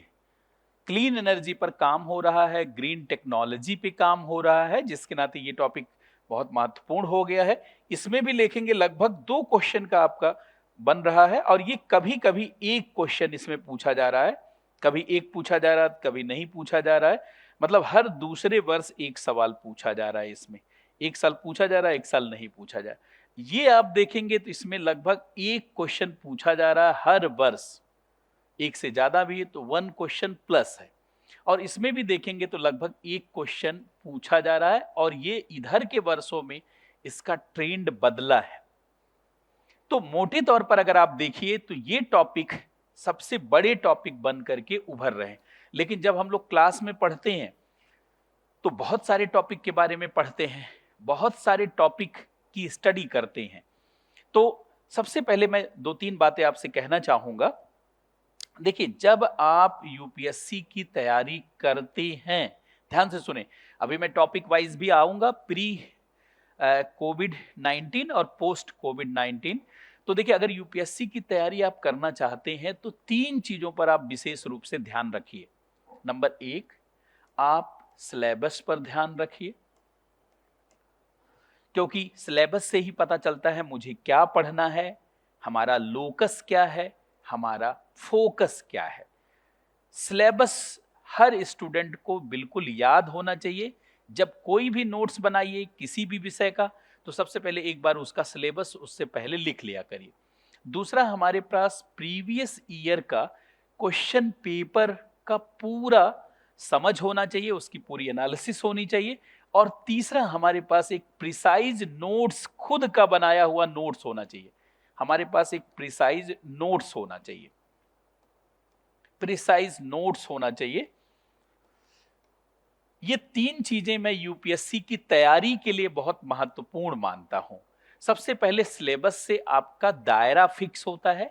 क्लीन एनर्जी पर काम हो रहा है, ग्रीन टेक्नोलॉजी पे काम हो रहा है, जिसके नाते ये टॉपिक बहुत महत्वपूर्ण हो गया है। इसमें भी देखेंगे लगभग 2 क्वेश्चन का आपका बन रहा है, और ये कभी कभी एक क्वेश्चन इसमें पूछा जा रहा है, कभी एक पूछा जा रहा है, कभी नहीं पूछा जा रहा है। मतलब हर दूसरे वर्ष एक सवाल पूछा जा रहा है इसमें, एक साल पूछा जा रहा है, एक साल नहीं पूछा जा रहा। ये आप देखेंगे तो इसमें लगभग एक क्वेश्चन पूछा जा रहा है हर वर्ष, एक से ज्यादा भी है तो 1 क्वेश्चन प्लस है। और इसमें भी देखेंगे तो लगभग एक क्वेश्चन पूछा जा रहा है, और ये इधर के वर्षों में इसका ट्रेंड बदला है। तो मोटे तौर पर अगर आप देखिए तो ये टॉपिक सबसे बड़े टॉपिक बन करके उभर रहे हैं। लेकिन जब हम लोग क्लास में पढ़ते हैं तो बहुत सारे टॉपिक के बारे में पढ़ते हैं, बहुत सारे टॉपिक की स्टडी करते हैं। तो सबसे पहले मैं 2-3 बातें आपसे कहना चाहूंगा। देखिए, जब आप यूपीएससी की तैयारी करते हैं, ध्यान से सुने, अभी मैं टॉपिक वाइज भी आऊंगा, प्री कोविड 19 और पोस्ट कोविड 19। तो देखिए, अगर यूपीएससी की तैयारी आप करना चाहते हैं तो 3 चीजों पर आप विशेष रूप से ध्यान रखिए। नंबर 1, आप सिलेबस पर ध्यान रखिए, क्योंकि सिलेबस से ही पता चलता है मुझे क्या पढ़ना है, हमारा लोकस क्या है, हमारा फोकस क्या है। सिलेबस हर स्टूडेंट को बिल्कुल याद होना चाहिए। जब कोई भी नोट्स बनाइए किसी भी विषय का, तो सबसे पहले एक बार उसका सिलेबस उससे पहले लिख लिया करिए। दूसरा, हमारे पास प्रीवियस ईयर का क्वेश्चन पेपर का पूरा समझ होना चाहिए, उसकी पूरी एनालिसिस होनी चाहिए। और तीसरा, हमारे पास एक प्रिसाइज नोट्स, खुद का बनाया हुआ नोट्स होना चाहिए। हमारे पास एक प्रिसाइज नोट्स होना चाहिए, प्रिसाइज नोट्स होना चाहिए। ये 3 चीजें मैं यूपीएससी की तैयारी के लिए बहुत महत्वपूर्ण मानता हूं। सबसे पहले सिलेबस से आपका दायरा फिक्स होता है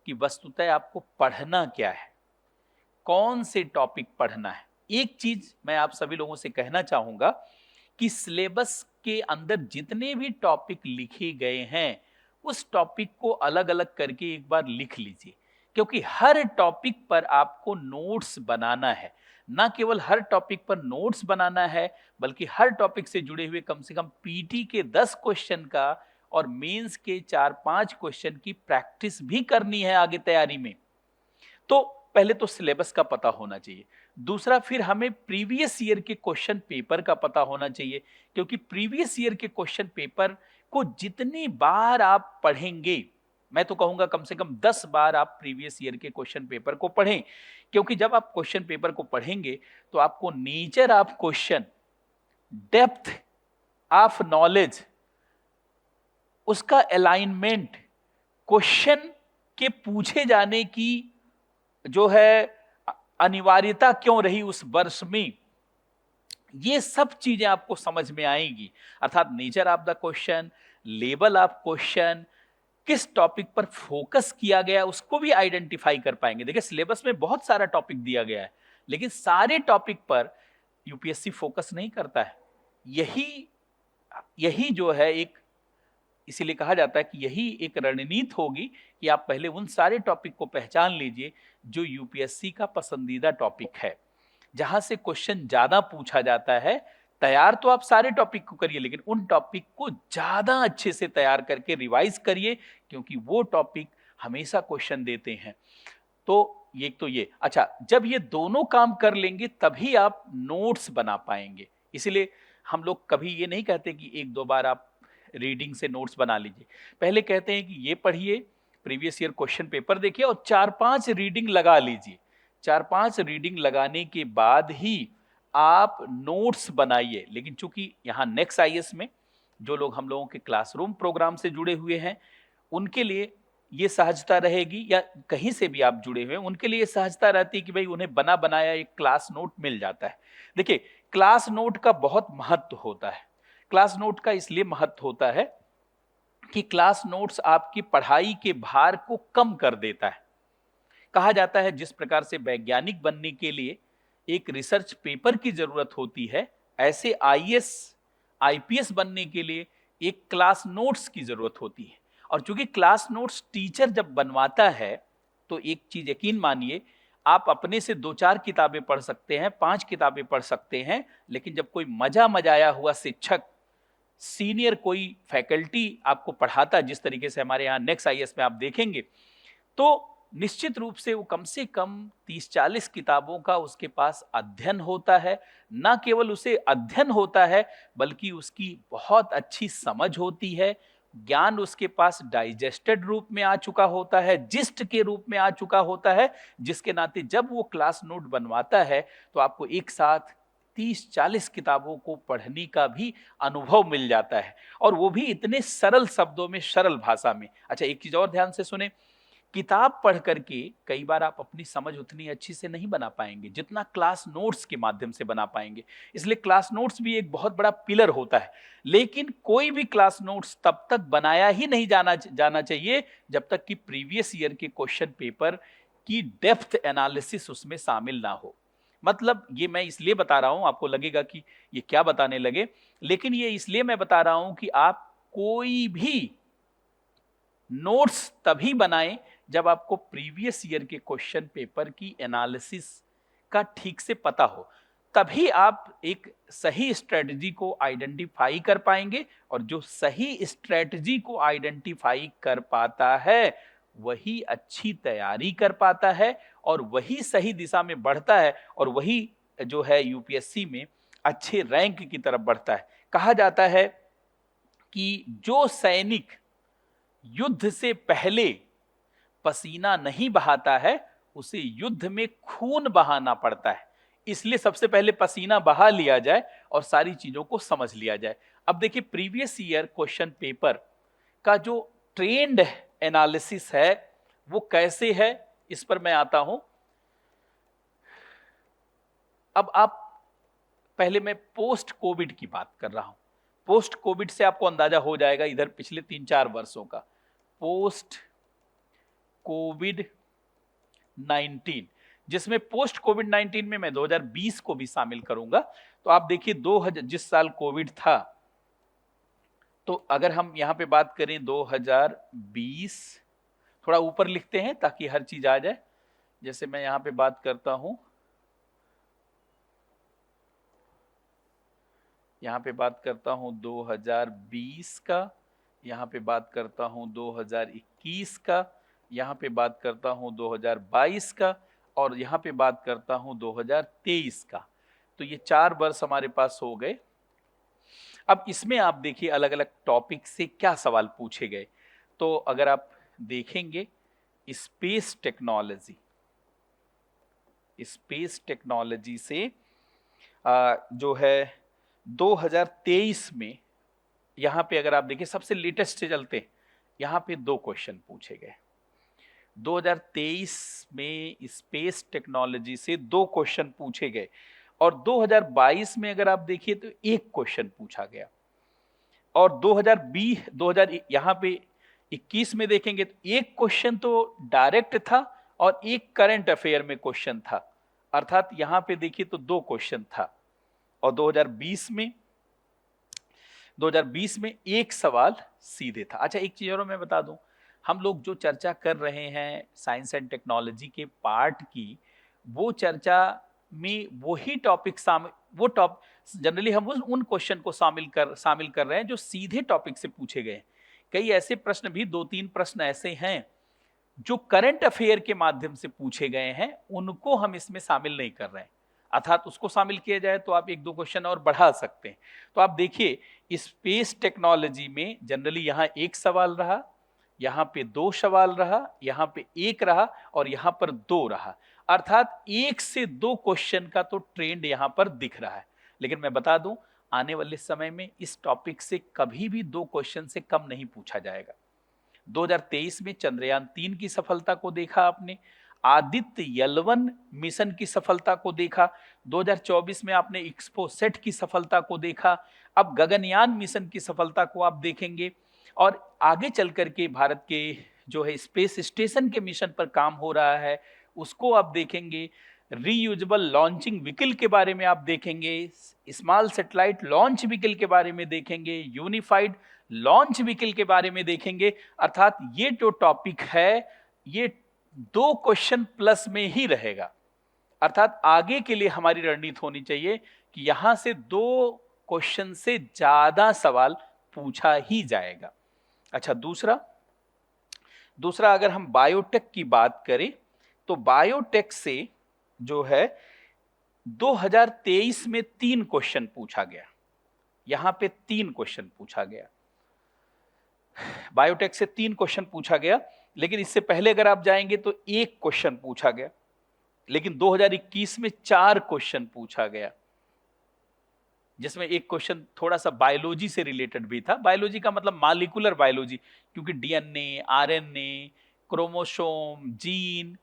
कि वस्तुतः आपको पढ़ना क्या है, कौन से टॉपिक पढ़ना है। एक चीज मैं आप सभी लोगों से कहना चाहूंगा कि सिलेबस के अंदर जितने भी टॉपिक लिखे गए हैं, उस टॉपिक को अलग अलग करके एक बार लिख लीजिए, क्योंकि हर टॉपिक पर आपको नोट्स बनाना है। ना केवल हर टॉपिक पर नोट्स बनाना है, बल्कि हर टॉपिक से जुड़े हुए कम से कम पीटी के 10 क्वेश्चन का और मेंस के 4-5 क्वेश्चन की प्रैक्टिस भी करनी है आगे तैयारी में। तो पहले तो सिलेबस का पता होना चाहिए। दूसरा, फिर हमें प्रीवियस ईयर के क्वेश्चन पेपर का पता होना चाहिए, क्योंकि प्रीवियस ईयर के क्वेश्चन पेपर को जितनी बार आप पढ़ेंगे, मैं तो कहूंगा कम से कम 10 बार आप प्रीवियस ईयर के क्वेश्चन पेपर को पढ़ें। क्योंकि जब आप क्वेश्चन पेपर को पढ़ेंगे तो आपको nature of question, depth of knowledge, उसका अलाइनमेंट, क्वेश्चन के पूछे जाने की जो है अनिवार्यता क्यों रही उस वर्ष में, ये सब चीजें आपको समझ में आएंगी। अर्थात nature of the question, level of question, किस टॉपिक पर फोकस किया गया उसको भी आइडेंटिफाई कर पाएंगे। देखिए, सिलेबस में बहुत सारा टॉपिक दिया गया है, लेकिन सारे टॉपिक पर यूपीएससी फोकस नहीं करता है। यही जो है एक, इसीलिए कहा जाता है कि यही एक रणनीति होगी कि आप पहले उन सारे टॉपिक को पहचान लीजिए जो यूपीएससी का पसंदीदा टॉपिक है, जहां से क्वेश्चन ज्यादा पूछा जाता है। तैयार तो आप सारे टॉपिक को करिए, लेकिन उन टॉपिक को ज्यादा अच्छे से तैयार करके रिवाइज करिए, क्योंकि वो टॉपिक हमेशा क्वेश्चन देते हैं। तो ये अच्छा, जब ये दोनों काम कर लेंगे तभी आप नोट्स बना पाएंगे। इसीलिए हम लोग कभी ये नहीं कहते कि 1-2 बार आप रीडिंग से नोट्स बना लीजिए। पहले कहते हैं कि ये पढ़िए, प्रीवियस ईयर क्वेश्चन पेपर देखिए और 4-5 रीडिंग लगा लीजिए। 4-5 रीडिंग लगाने के बाद ही आप नोट्स बनाइए। लेकिन चूंकि यहाँ नेक्स्ट आईएएस में जो लोग हम लोगों के क्लासरूम प्रोग्राम से जुड़े हुए हैं, उनके लिए ये सहजता रहेगी, या कहीं से भी आप जुड़े हुए हैं उनके लिए ये सहजता रहती है कि भाई उन्हें बना बनाया एक क्लास नोट मिल जाता है। देखिए, क्लास नोट का बहुत महत्व होता है। क्लास नोट का इसलिए महत्व होता है कि क्लास नोट्स आपकी पढ़ाई के भार को कम कर देता है। कहा जाता है जिस प्रकार से वैज्ञानिक बनने के लिए एक रिसर्च पेपर की जरूरत होती है, ऐसे आईएएस आईपीएस बनने के लिए एक क्लास नोट्स की जरूरत होती है। और चूंकि क्लास नोट्स टीचर जब बनवाता है, तो एक चीज यकीन मानिए, आप अपने से 2-4 किताबें पढ़ सकते हैं, 5 किताबें पढ़ सकते हैं, लेकिन जब कोई मजाया हुआ शिक्षक, सीनियर कोई फैकल्टी आपको पढ़ाता है, जिस तरीके से हमारे यहाँ नेक्स्ट आईएएस में आप देखेंगे, तो निश्चित रूप से वो कम से कम 30-40 किताबों का उसके पास अध्ययन होता है। ना केवल उसे अध्ययन होता है, बल्कि उसकी बहुत अच्छी समझ होती है, ज्ञान उसके पास डाइजेस्टेड रूप में आ चुका होता है, जिस्ट के रूप में आ चुका होता है, जिसके नाते जब वो क्लास नोट बनवाता है तो आपको एक साथ 30-40 किताबों को पढ़ने का भी अनुभव मिल जाता है, और वो भी इतने सरल शब्दों में, सरल भाषा में। अच्छा, एक चीज और ध्यान से सुने, किताब पढ़ करके कई बार आप अपनी समझ उतनी अच्छी से नहीं बना पाएंगे जितना क्लास नोट्स के माध्यम से बना पाएंगे। इसलिए क्लास नोट्स भी एक बहुत बड़ा पिलर होता है, लेकिन कोई भी क्लास नोट्स तब तक बनाया ही नहीं जाना चाहिए जब तक कि प्रीवियस ईयर के क्वेश्चन पेपर की डेप्थ एनालिसिस उसमें शामिल ना हो। मतलब ये मैं इसलिए बता रहा हूं, आपको लगेगा कि ये क्या बताने लगे, लेकिन ये इसलिए मैं बता रहा हूं कि आप कोई भी नोट्स तभी बनाएं जब आपको प्रीवियस ईयर के क्वेश्चन पेपर की एनालिसिस का ठीक से पता हो। तभी आप एक सही स्ट्रेटजी को आइडेंटिफाई कर पाएंगे, और जो सही स्ट्रेटजी को आइडेंटिफाई कर पाता है वही अच्छी तैयारी कर पाता है, और वही सही दिशा में बढ़ता है, और वही जो है यूपीएससी में अच्छे रैंक की तरफ बढ़ता है। कहा जाता है कि जो सैनिक युद्ध से पहले पसीना नहीं बहाता है उसे युद्ध में खून बहाना पड़ता है। इसलिए सबसे पहले पसीना बहा लिया जाए और सारी चीजों को समझ लिया जाए। अब देखिए, प्रीवियस ईयर क्वेश्चन पेपर का जो ट्रेंड एनालिसिस है वो कैसे है, इस पर मैं आता हूं। अब आप, पहले मैं पोस्ट कोविड की बात कर रहा हूं। पोस्ट कोविड से आपको अंदाजा हो जाएगा इधर पिछले 3-4 वर्षों का। पोस्ट कोविड 19, जिसमें पोस्ट कोविड 19 में मैं 2020 को भी शामिल करूंगा। तो आप देखिए, 2000 जिस साल कोविड था, तो अगर हम यहां पे बात करें 2020, थोड़ा ऊपर लिखते हैं ताकि हर चीज आ जाए। जैसे मैं यहां पे बात करता हूं, यहां पे बात करता हूं 2020 का, यहां पे बात करता हूं 2021 का, यहां पे बात करता हूं 2022 का, और यहां पे बात करता हूं 2023 का। तो ये 4 वर्ष हमारे पास हो गए। अब इसमें आप देखिए अलग अलग टॉपिक से क्या सवाल पूछे गए। तो अगर आप देखेंगे, स्पेस टेक्नोलॉजी, स्पेस टेक्नोलॉजी से जो है 2023 में, यहां पे अगर आप देखिए सबसे लेटेस्ट से चलते, यहां पे 2 क्वेश्चन पूछे गए। 2023 में स्पेस टेक्नोलॉजी से 2 क्वेश्चन पूछे गए, और 2022 में अगर आप देखिए तो 1 क्वेश्चन पूछा गया, और 2020 यहां पे 21 में देखेंगे तो 1 क्वेश्चन तो डायरेक्ट था और 1 करंट अफेयर में क्वेश्चन था, अर्थात यहां पे देखिए तो 2 क्वेश्चन था। और 2020 में 1 सवाल सीधे था। अच्छा, एक चीज और मैं बता दूं, हम लोग जो चर्चा कर रहे हैं साइंस एंड टेक्नोलॉजी के पार्ट की, वो चर्चा में वही टॉपिक जनरली हम उन क्वेश्चन को शामिल कर रहे हैं जो सीधे टॉपिक से पूछे गए। कई ऐसे प्रश्न भी, 2-3 प्रश्न ऐसे हैं जो करंट अफेयर के माध्यम से पूछे गए हैं, उनको हम इसमें शामिल नहीं कर रहे हैं। अर्थात उसको शामिल किया जाए तो आप 1-2 क्वेश्चन और बढ़ा सकते हैं। तो आप देखिए, स्पेस टेक्नोलॉजी में जनरली यहां 1 सवाल रहा, यहां पे 2 सवाल रहा, यहां पे 1 रहा, और यहां पर 2 रहा। अर्थात 1 से 2 क्वेश्चन का तो ट्रेंड यहां पर दिख रहा है। लेकिन मैं बता दूं, आने वाले समय में इस टॉपिक से कभी भी 2 क्वेश्चन से कम नहीं पूछा जाएगा। 2023 में चंद्रयान 3 की सफलता को देखा आपने, आदित्य L1 मिशन की सफलता को देखा, 2024 में आपने एक्सपोसेट की सफलता को देखा, अब गगनयान मिशन की सफलता को आप देखेंगे, और आगे चल करके भारत के जो है स्पेस स्टेशन के मिशन पर काम हो रहा है उसको आप देखेंगे, रीयूजेबल लॉन्चिंग व्हीकल के बारे में आप देखेंगे, स्मॉल सैटेलाइट लॉन्च व्हीकल के बारे में देखेंगे, यूनिफाइड लॉन्च व्हीकल के बारे में देखेंगे। अर्थात ये जो टॉपिक है ये 2 क्वेश्चन प्लस में ही रहेगा। अर्थात आगे के लिए हमारी रणनीति होनी चाहिए कि यहां से 2 क्वेश्चन से ज्यादा सवाल पूछा ही जाएगा। अच्छा, दूसरा, दूसरा, अगर हम बायोटेक की बात करें तो बायोटेक से जो है 2023 में 3 क्वेश्चन पूछा गया, यहां पे 3 क्वेश्चन पूछा गया, बायोटेक से 3 क्वेश्चन पूछा गया। लेकिन इससे पहले अगर आप जाएंगे तो 1 क्वेश्चन पूछा गया, लेकिन 2021 में 4 क्वेश्चन पूछा गया, जिसमें एक क्वेश्चन थोड़ा सा बायोलॉजी से रिलेटेड भी था। बायोलॉजी का मतलब मॉलिक्यूलर बायोलॉजी, क्योंकि डीएनए, आरएनए, क्रोमोसोम, जीन,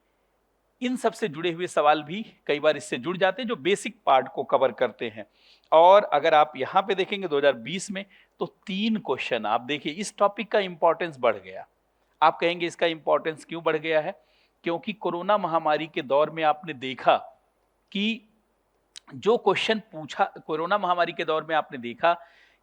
इन सब से जुड़े हुए सवाल भी कई बार इससे जुड़ जाते हैं, जो बेसिक पार्ट को कवर करते हैं। और अगर आप यहां पे देखेंगे 2020 में तो 3 क्वेश्चन, आप देखिए इस टॉपिक का इंपॉर्टेंस बढ़ गया। आप कहेंगे इसका इंपॉर्टेंस क्यों बढ़ गया है? क्योंकि कोरोना महामारी के दौर में आपने देखा कि जो क्वेश्चन पूछा, कोरोना महामारी के दौर में आपने देखा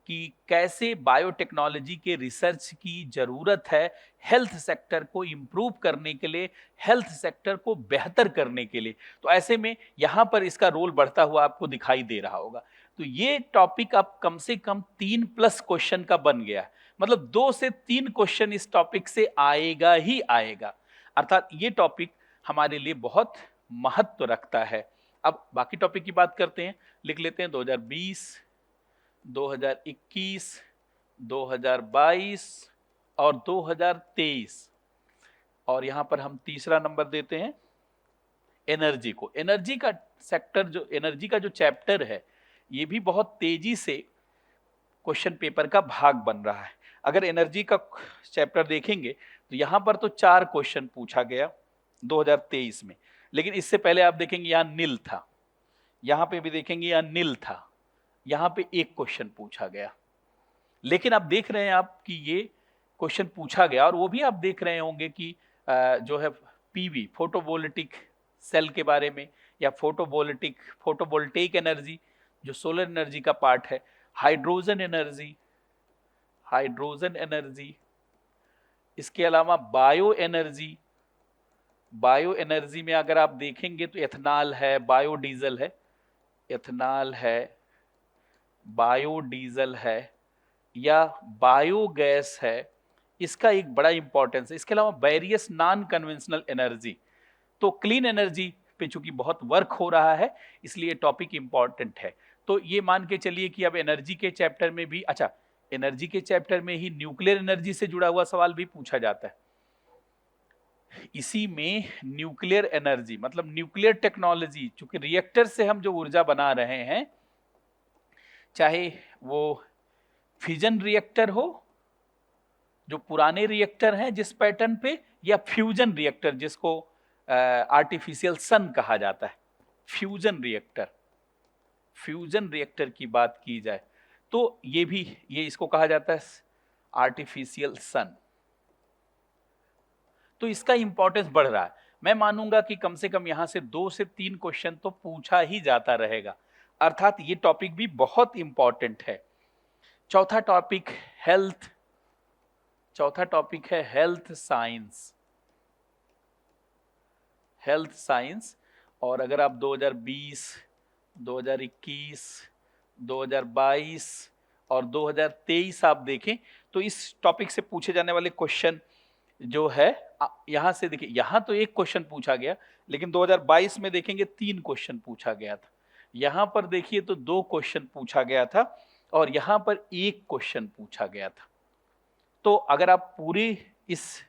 कि कैसे बायोटेक्नोलॉजी के रिसर्च की जरूरत है हेल्थ सेक्टर को इंप्रूव करने के लिए, हेल्थ सेक्टर को बेहतर करने के लिए। तो ऐसे में यहां पर इसका रोल बढ़ता हुआ आपको दिखाई दे रहा होगा। तो ये टॉपिक अब कम से कम 3+ क्वेश्चन का बन गया है, मतलब 2 से 3 क्वेश्चन इस टॉपिक से आएगा ही आएगा। अर्थात ये टॉपिक हमारे लिए बहुत महत्व रखता है। अब बाकी टॉपिक की बात करते हैं, लिख लेते हैं 2020, 2021, 2022 और 2023। और यहां पर हम तीसरा नंबर देते हैं एनर्जी को। एनर्जी का सेक्टर, जो एनर्जी का जो चैप्टर है, ये भी बहुत तेजी से क्वेश्चन पेपर का भाग बन रहा है। अगर एनर्जी का चैप्टर देखेंगे तो यहां पर तो 4 क्वेश्चन पूछा गया 2023 में, लेकिन इससे पहले आप देखेंगे यहां नील था, यहां पे भी देखेंगे यहां नील था, यहां पे 1 क्वेश्चन पूछा गया। लेकिन आप देख रहे हैं आप कि ये क्वेश्चन पूछा गया, और वो भी आप देख रहे होंगे कि जो है पीवी, फोटोवोल्टिक सेल के बारे में, या फोटोवोल्टेइक एनर्जी जो सोलर एनर्जी का पार्ट है, हाइड्रोजन एनर्जी, इसके अलावा बायो एनर्जी। बायो एनर्जी में अगर आप देखेंगे तो एथनॉल है, बायोडीजल है, एथनॉल है, बायोडीजल है, या बायोगैस है, इसका एक बड़ा इंपॉर्टेंस है। इसके अलावा वेरियस नॉन कन्वेंशनल एनर्जी। तो क्लीन एनर्जी पे चूंकि बहुत वर्क हो रहा है, इसलिए टॉपिक इंपॉर्टेंट है। तो ये मान के चलिए कि अब एनर्जी के चैप्टर में भी, अच्छा, एनर्जी के चैप्टर में ही न्यूक्लियर एनर्जी से जुड़ा हुआ सवाल भी पूछा जाता है। इसी में न्यूक्लियर एनर्जी मतलब न्यूक्लियर टेक्नोलॉजी, चूंकि रिएक्टर से हम जो ऊर्जा बना रहे हैं, चाहे वो फिजन रिएक्टर हो, जो पुराने रिएक्टर हैं जिस पैटर्न पे, या फ्यूजन रिएक्टर जिसको आर्टिफिशियल सन कहा जाता है, फ्यूजन रिएक्टर की बात की जाए तो ये इसको कहा जाता है आर्टिफिशियल सन। तो इसका इंपॉर्टेंस बढ़ रहा है। मैं मानूंगा कि कम से कम यहां से 2 से 3 क्वेश्चन तो पूछा ही जाता रहेगा, अर्थात ये टॉपिक भी बहुत इंपॉर्टेंट है। चौथा टॉपिक है हेल्थ साइंस। और अगर आप 2020, 2021, 2022 और 2023 आप देखें तो इस टॉपिक से पूछे जाने वाले क्वेश्चन जो है, यहां से देखिए, यहां तो 1 क्वेश्चन पूछा गया, लेकिन 2022 में देखेंगे 3 क्वेश्चन पूछा गया था। यहां पर देखिए तो 2 क्वेश्चन पूछा गया था, और यहां पर 1 क्वेश्चन पूछा गया था। तो अगर आप पूरे इस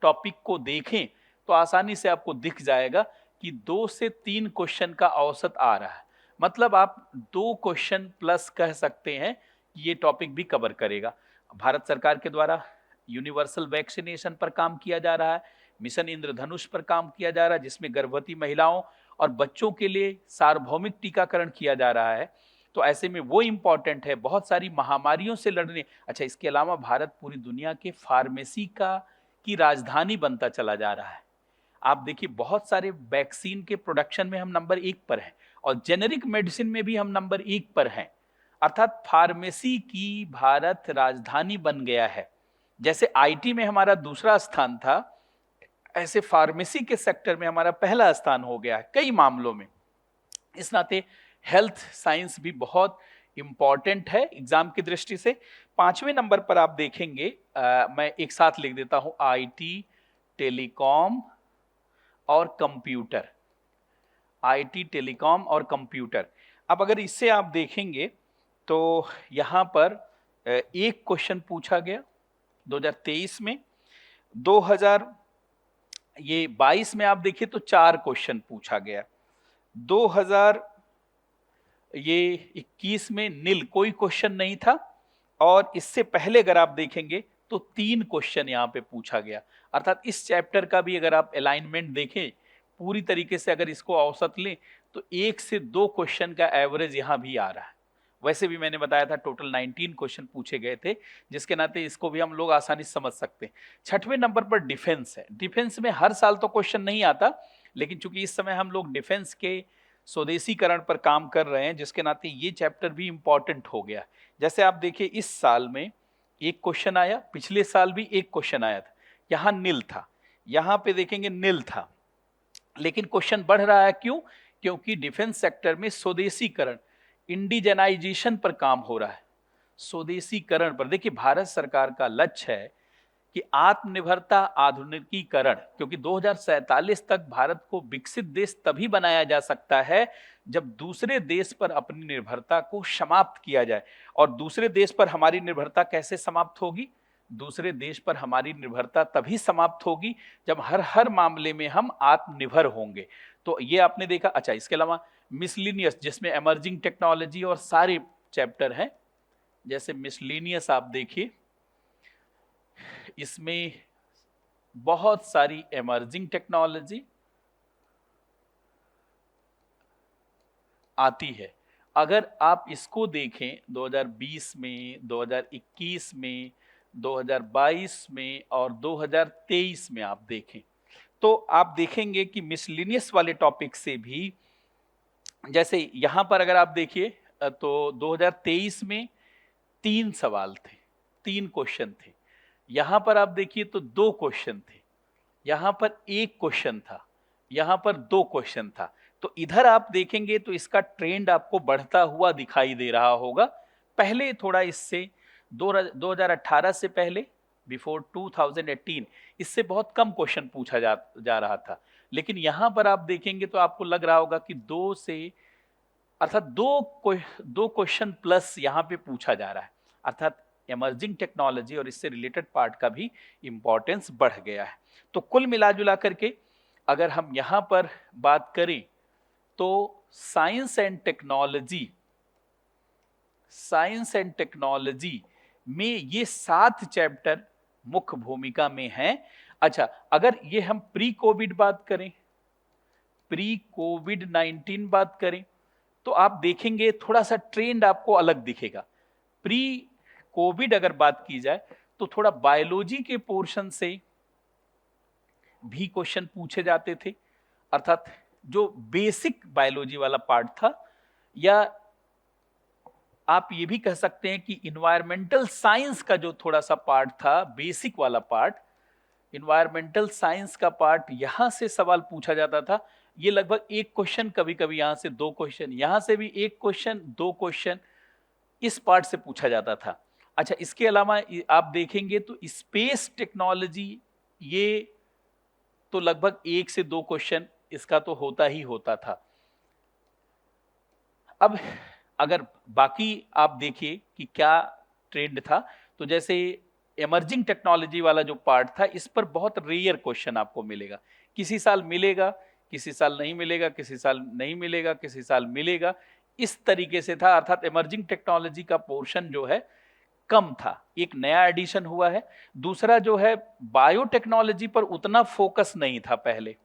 टॉपिक को देखें तो आसानी से आपको दिख जाएगा कि 2 से 3 क्वेश्चन का औसत आ रहा है। मतलब आप 2 क्वेश्चन प्लस कह सकते हैं कि ये टॉपिक भी कवर करेगा। भारत सरकार के द्वारा यूनिवर्सल वैक्सीनेशन पर काम किया जा रहा है, मिशन इंद्रधनुष पर काम किया जा रहा है, जिसमें गर्भवती महिलाओं और बच्चों के लिए सार्वभौमिक टीकाकरण किया जा रहा है। तो ऐसे में वो इंपॉर्टेंट है, बहुत सारी महामारियों से लड़ने। अच्छा, इसके अलावा भारत पूरी दुनिया के फार्मेसी की राजधानी बनता चला जा रहा है। आप देखिए बहुत सारे वैक्सीन के प्रोडक्शन में हम नंबर 1 पर हैं, और जेनेरिक मेडिसिन में भी हम नंबर 1 पर हैं। अर्थात फार्मेसी की भारत राजधानी बन गया है। जैसे आईटी में हमारा दूसरा स्थान था, ऐसे फार्मेसी के सेक्टर में हमारा पहला स्थान हो गया है कई मामलों में। इस नाते हेल्थ साइंस भी बहुत इंपॉर्टेंट है एग्जाम की दृष्टि से। 5वें नंबर पर आप देखेंगे, मैं एक साथ लिख देता हूं, आईटी, टेलीकॉम और कंप्यूटर, आईटी, टेलीकॉम और कंप्यूटर। अब अगर इससे आप देखेंगे तो यहाँ पर एक क्वेश्चन पूछा गया 2023 में, 2022 में आप देखिए तो 4 क्वेश्चन पूछा गया, 2021 में नील, कोई क्वेश्चन नहीं था, और इससे पहले अगर आप देखेंगे तो 3 क्वेश्चन यहाँ पे पूछा गया। अर्थात इस चैप्टर का भी अगर आप अलाइनमेंट देखें पूरी तरीके से, अगर इसको औसत लें तो 1 से 2 क्वेश्चन का एवरेज यहाँ भी आ रहा है। वैसे भी मैंने बताया था टोटल 19 क्वेश्चन पूछे गए थे, जिसके नाते इसको भी हम लोग आसानी से समझ सकते हैं। 6वें नंबर पर डिफेंस है। डिफेंस में हर साल तो क्वेश्चन नहीं आता, लेकिन चूंकि इस समय हम लोग डिफेंस के स्वदेशीकरण पर काम कर रहे हैं, जिसके नाते ये चैप्टर भी इंपॉर्टेंट हो गया। जैसे आप देखिए इस साल में एक क्वेश्चन आया, पिछले साल भी एक क्वेश्चन आया था, यहाँ नील था, यहाँ पे देखेंगे नील था, लेकिन क्वेश्चन बढ़ रहा है। क्यों? क्योंकि डिफेंस सेक्टर में स्वदेशीकरण, इंडिजेनाइजेशन पर काम हो रहा है। स्वदेशीकरण पर देखिए, भारत सरकार का लक्ष्य है कि आत्मनिर्भरता, आधुनिकीकरण, क्योंकि 2047 तक भारत को विकसित देश तभी बनाया जा सकता है जब दूसरे देश पर अपनी निर्भरता को समाप्त किया जाए। और दूसरे देश पर हमारी निर्भरता कैसे समाप्त होगी? दूसरे देश पर हमारी निर्भरता तभी समाप्त होगी जब हर मामले में हम आत्मनिर्भर होंगे। तो ये आपने देखा। अच्छा, इसके अलावा मिसलिनियस, जिसमें एमर्जिंग टेक्नोलॉजी और सारे चैप्टर हैं, जैसे मिसलिनियस आप देखिए, इसमें बहुत सारी एमर्जिंग टेक्नोलॉजी आती है। अगर आप इसको देखें 2020 में, 2021 में, 2022 में और 2023 में आप देखें तो आप देखेंगे कि मिसलिनियस वाले टॉपिक से भी, जैसे यहां पर अगर आप देखिए तो 2023 में 3 सवाल थे, 3 क्वेश्चन थे। यहां पर आप देखिए तो 2 क्वेश्चन थे, यहां पर 1 क्वेश्चन था, यहां पर 2 क्वेश्चन था। तो इधर आप देखेंगे तो इसका ट्रेंड आपको बढ़ता हुआ दिखाई दे रहा होगा। पहले थोड़ा इससे 2018 से पहले, बिफोर 2018, इससे बहुत कम क्वेश्चन पूछा जा रहा था, लेकिन यहां पर आप देखेंगे तो आपको लग रहा होगा कि 2 से, अर्थात दो क्वेश्चन प्लस यहां पे पूछा जा रहा है। अर्थात इमर्जिंग टेक्नोलॉजी और इससे रिलेटेड पार्ट का भी इंपॉर्टेंस बढ़ गया है। तो कुल मिलाजुला करके अगर हम यहां पर बात करें तो साइंस एंड टेक्नोलॉजी में ये 7 चैप्टर मुख्य भूमिका में हैं। अच्छा, अगर ये हम प्री कोविड बात करें, प्री कोविड 19 बात करें, तो आप देखेंगे थोड़ा सा ट्रेंड आपको अलग दिखेगा। प्री कोविड अगर बात की जाए तो थोड़ा बायोलॉजी के पोर्शन से भी क्वेश्चन पूछे जाते थे, अर्थात जो बेसिक बायोलॉजी वाला पार्ट था, या आप ये भी कह सकते हैं कि इन्वायरमेंटल साइंस का जो थोड़ा सा पार्ट था, बेसिक वाला पार्ट, इन्वायरमेंटल साइंस का पार्ट, यहां से सवाल पूछा जाता था। ये लगभग 1 क्वेश्चन, कभी कभी यहां से 2 क्वेश्चन, यहां से भी 1 क्वेश्चन, 2 क्वेश्चन इस पार्ट से पूछा जाता था। अच्छा, इसके अलावा आप देखेंगे तो स्पेस टेक्नोलॉजी, ये तो लगभग 1 से 2 क्वेश्चन इसका तो होता ही होता था। अब अगर बाकी आप देखिए कि क्या ट्रेंड था, तो जैसे इमर्जिंग टेक्नोलॉजी वाला जो पार्ट था, इस पर बहुत रेयर क्वेश्चन आपको मिलेगा। किसी साल मिलेगा, किसी साल नहीं मिलेगा, किसी साल नहीं मिलेगा, किसी साल मिलेगा, इस तरीके से था। अर्थात इमर्जिंग टेक्नोलॉजी का पोर्शन जो है कम था, एक नया एडिशन हुआ है। दूसरा जो है, बायोटेक्नोलॉजी पर उतना फोकस नहीं था पहले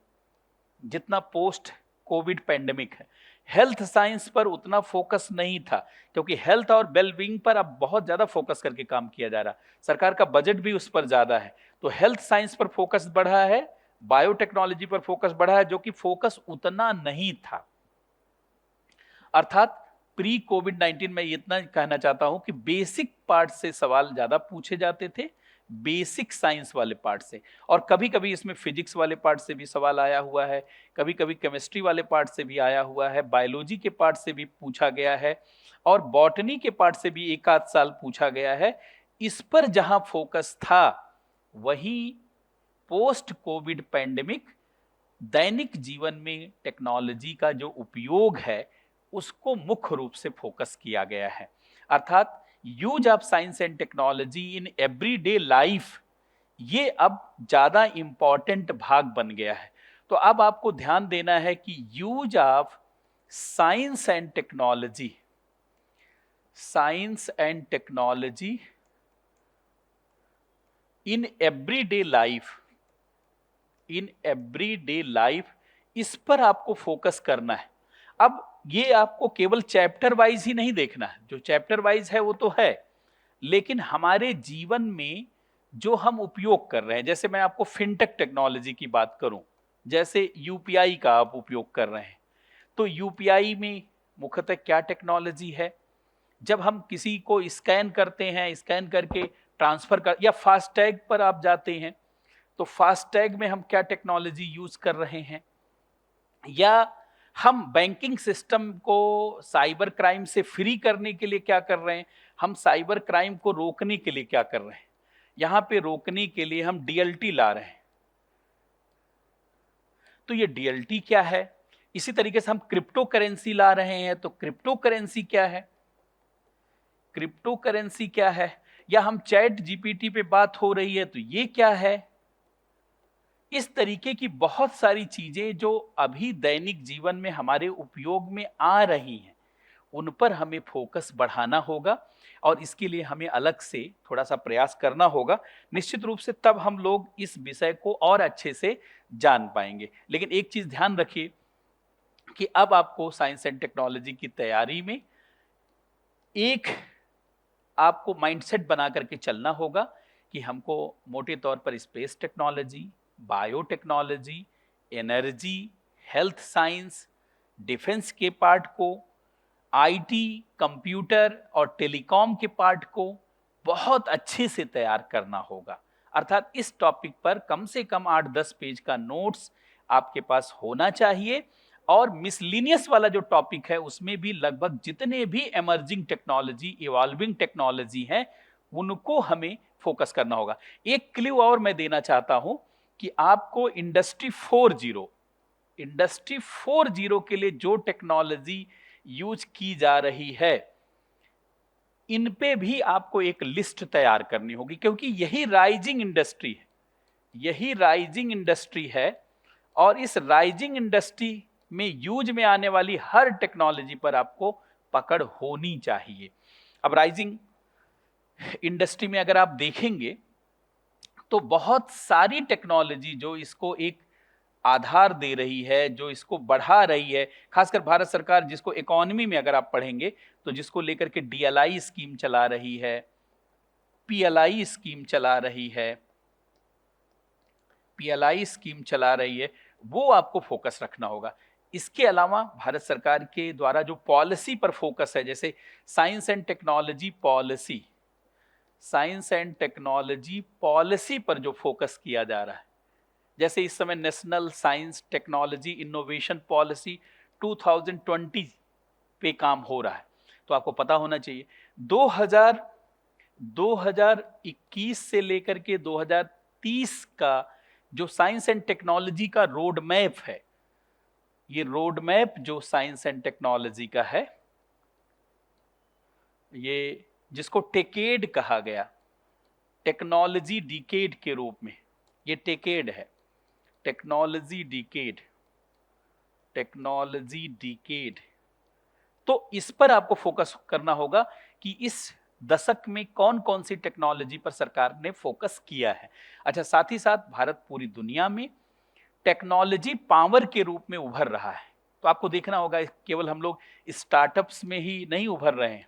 जितना पोस्ट कोविड पेंडेमिक है। हेल्थ साइंस पर उतना फोकस नहीं था, क्योंकि हेल्थ और वेलबींग पर अब बहुत ज्यादा फोकस करके काम किया जा रहा है, सरकार का बजट भी उस पर ज्यादा है। तो हेल्थ साइंस पर फोकस बढ़ा है, बायोटेक्नोलॉजी पर फोकस बढ़ा है, जो कि फोकस उतना नहीं था। अर्थात प्री कोविड 19 में इतना कहना चाहता हूं कि बेसिक पार्ट से सवाल ज्यादा पूछे जाते थे, बेसिक साइंस वाले पार्ट से, और कभी कभी इसमें फिजिक्स वाले पार्ट से भी सवाल आया हुआ है, कभी कभी केमिस्ट्री वाले पार्ट से भी आया हुआ है, बायोलॉजी के पार्ट से भी पूछा गया है, और बॉटनी के पार्ट से भी 1 आध साल पूछा गया है। इस पर जहां फोकस था, वहीं पोस्ट कोविड पैंडेमिक दैनिक जीवन में टेक्नोलॉजी का जो उपयोग है उसको मुख्य रूप से फोकस किया गया है। अर्थात use of science and technology in everyday life ये अब ज़्यादा इम्पॉर्टेंट भाग बन गया है। तो अब आपको ध्यान देना है कि use of science and technology, science and technology in everyday life, in everyday life, इस पर आपको फोकस करना है। अब ये आपको केवल चैप्टर वाइज ही नहीं देखना है, जो चैप्टर वाइज है वो तो है, लेकिन हमारे जीवन में जो हम उपयोग कर रहे हैं, जैसे मैं आपको फिनटेक टेक्नोलॉजी की बात करूं, जैसे यूपीआई का आप उपयोग कर रहे हैं, तो यूपीआई में मुख्यतः क्या टेक्नोलॉजी है? जब हम किसी को स्कैन करते हैं, स्कैन करके ट्रांसफर कर, या फास्टैग पर आप जाते हैं तो फास्टैग में हम क्या टेक्नोलॉजी यूज कर रहे हैं, या हम बैंकिंग सिस्टम को साइबर क्राइम से फ्री करने के लिए क्या कर रहे हैं, हम साइबर क्राइम को रोकने के लिए क्या कर रहे हैं। यहां पे रोकने के लिए हम डीएलटी ला रहे हैं, तो ये डीएलटी क्या है? इसी तरीके से हम क्रिप्टो करेंसी ला रहे हैं, तो क्रिप्टो करेंसी क्या है, क्रिप्टो करेंसी क्या है? या हम चैट जीपीटी पे बात हो रही है तो ये क्या है? इस तरीके की बहुत सारी चीजें जो अभी दैनिक जीवन में हमारे उपयोग में आ रही हैं, उन पर हमें फोकस बढ़ाना होगा और इसके लिए हमें अलग से थोड़ा सा प्रयास करना होगा। निश्चित रूप से तब हम लोग इस विषय को और अच्छे से जान पाएंगे। लेकिन एक चीज ध्यान रखिए कि अब आपको साइंस एंड टेक्नोलॉजी की तैयारी में एक आपको माइंडसेट बना करके चलना होगा कि हमको मोटे तौर पर space technology, biotechnology, energy, health science, defence के पार्ट को, आईटी, कंप्यूटर और टेलीकॉम के पार्ट को बहुत अच्छे से तैयार करना होगा। अर्थात इस टॉपिक पर कम से कम 8-10 पेज का नोट्स आपके पास होना चाहिए और मिसलिनियस वाला जो टॉपिक है उसमें भी लगभग जितने भी एमर्जिंग टेक्नोलॉजी, इवॉल्विंग टेक्नोलॉजी हैं, उनको हमें फोकस करना होगा। एक क्लू और मैं देना चाहता हूं कि आपको इंडस्ट्री 4.0 के लिए जो टेक्नोलॉजी यूज की जा रही है, इन पे भी आपको एक लिस्ट तैयार करनी होगी, क्योंकि यही राइजिंग इंडस्ट्री है, यही राइजिंग इंडस्ट्री है और इस राइजिंग इंडस्ट्री में यूज में आने वाली हर टेक्नोलॉजी पर आपको पकड़ होनी चाहिए। अब राइजिंग इंडस्ट्री में अगर आप देखेंगे तो बहुत सारी टेक्नोलॉजी जो इसको एक आधार दे रही है, जो इसको बढ़ा रही है, खासकर भारत सरकार जिसको इकोनॉमी में अगर आप पढ़ेंगे तो जिसको लेकर के डीएलआई स्कीम चला रही है, पीएलआई स्कीम चला रही है, पीएलआई स्कीम चला रही है, वो आपको फोकस रखना होगा। इसके अलावा भारत सरकार के द्वारा जो पॉलिसी पर फोकस है, जैसे science and technology policy, science and technology policy पर जो फोकस किया जा रहा है, जैसे इस समय national science technology innovation policy 2020 पे काम हो रहा है, तो आपको पता होना चाहिए 2021 से लेकर के 2030 का जो साइंस एंड टेक्नोलॉजी का रोड मैप है, ये रोड मैप जो साइंस एंड टेक्नोलॉजी का है, ये जिसको टेकेड कहा गया, टेक्नोलॉजी डिकेड के रूप में, ये टेकेड है, टेक्नोलॉजी डिकेड, टेक्नोलॉजी डिकेड। तो इस पर आपको फोकस करना होगा कि इस दशक में कौन कौन सी टेक्नोलॉजी पर सरकार ने फोकस किया है। अच्छा, साथ ही साथ भारत पूरी दुनिया में टेक्नोलॉजी पावर के रूप में उभर रहा है, तो आपको देखना होगा केवल हम लोग स्टार्टअप्स में ही नहीं उभर रहे हैं,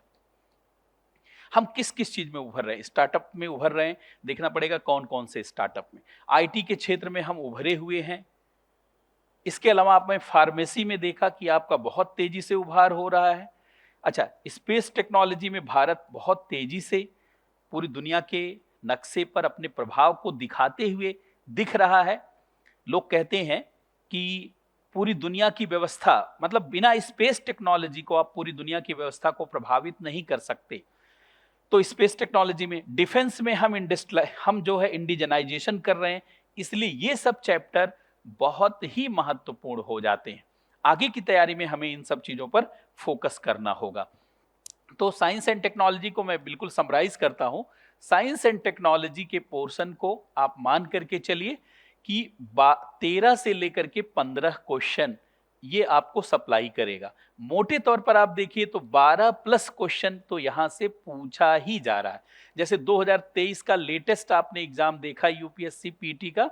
हम किस किस चीज में उभर रहे हैं। स्टार्टअप में उभर रहे हैं, देखना पड़ेगा कौन कौन से स्टार्टअप में। आईटी के क्षेत्र में हम उभरे हुए हैं। इसके अलावा आपने फार्मेसी में देखा कि आपका बहुत तेजी से उभार हो रहा है। अच्छा, स्पेस टेक्नोलॉजी में भारत बहुत तेजी से पूरी दुनिया के नक्शे पर अपने प्रभाव को दिखाते हुए दिख रहा है। लोग कहते हैं कि पूरी दुनिया की व्यवस्था, मतलब बिना स्पेस टेक्नोलॉजी को आप पूरी दुनिया की व्यवस्था को प्रभावित नहीं कर सकते। तो स्पेस टेक्नोलॉजी में, डिफेंस में हम जो है इंडिजनाइजेशन कर रहे हैं, इसलिए ये सब चैप्टर बहुत ही महत्वपूर्ण हो जाते हैं। आगे की तैयारी में हमें इन सब चीज़ों पर फोकस करना होगा। तो साइंस एंड टेक्नोलॉजी को मैं बिल्कुल समराइज करता हूँ। साइंस एंड टेक्नोलॉजी के पोर्शन को आप मान करके चलिए कि 13 से लेकर के 15 क्वेश्चन ये आपको सप्लाई करेगा। मोटे तौर पर आप देखिए तो 12 प्लस क्वेश्चन तो यहाँ से पूछा ही जा रहा है। जैसे 2023 का लेटेस्ट आपने एग्जाम देखा यूपीएससी पीटी का,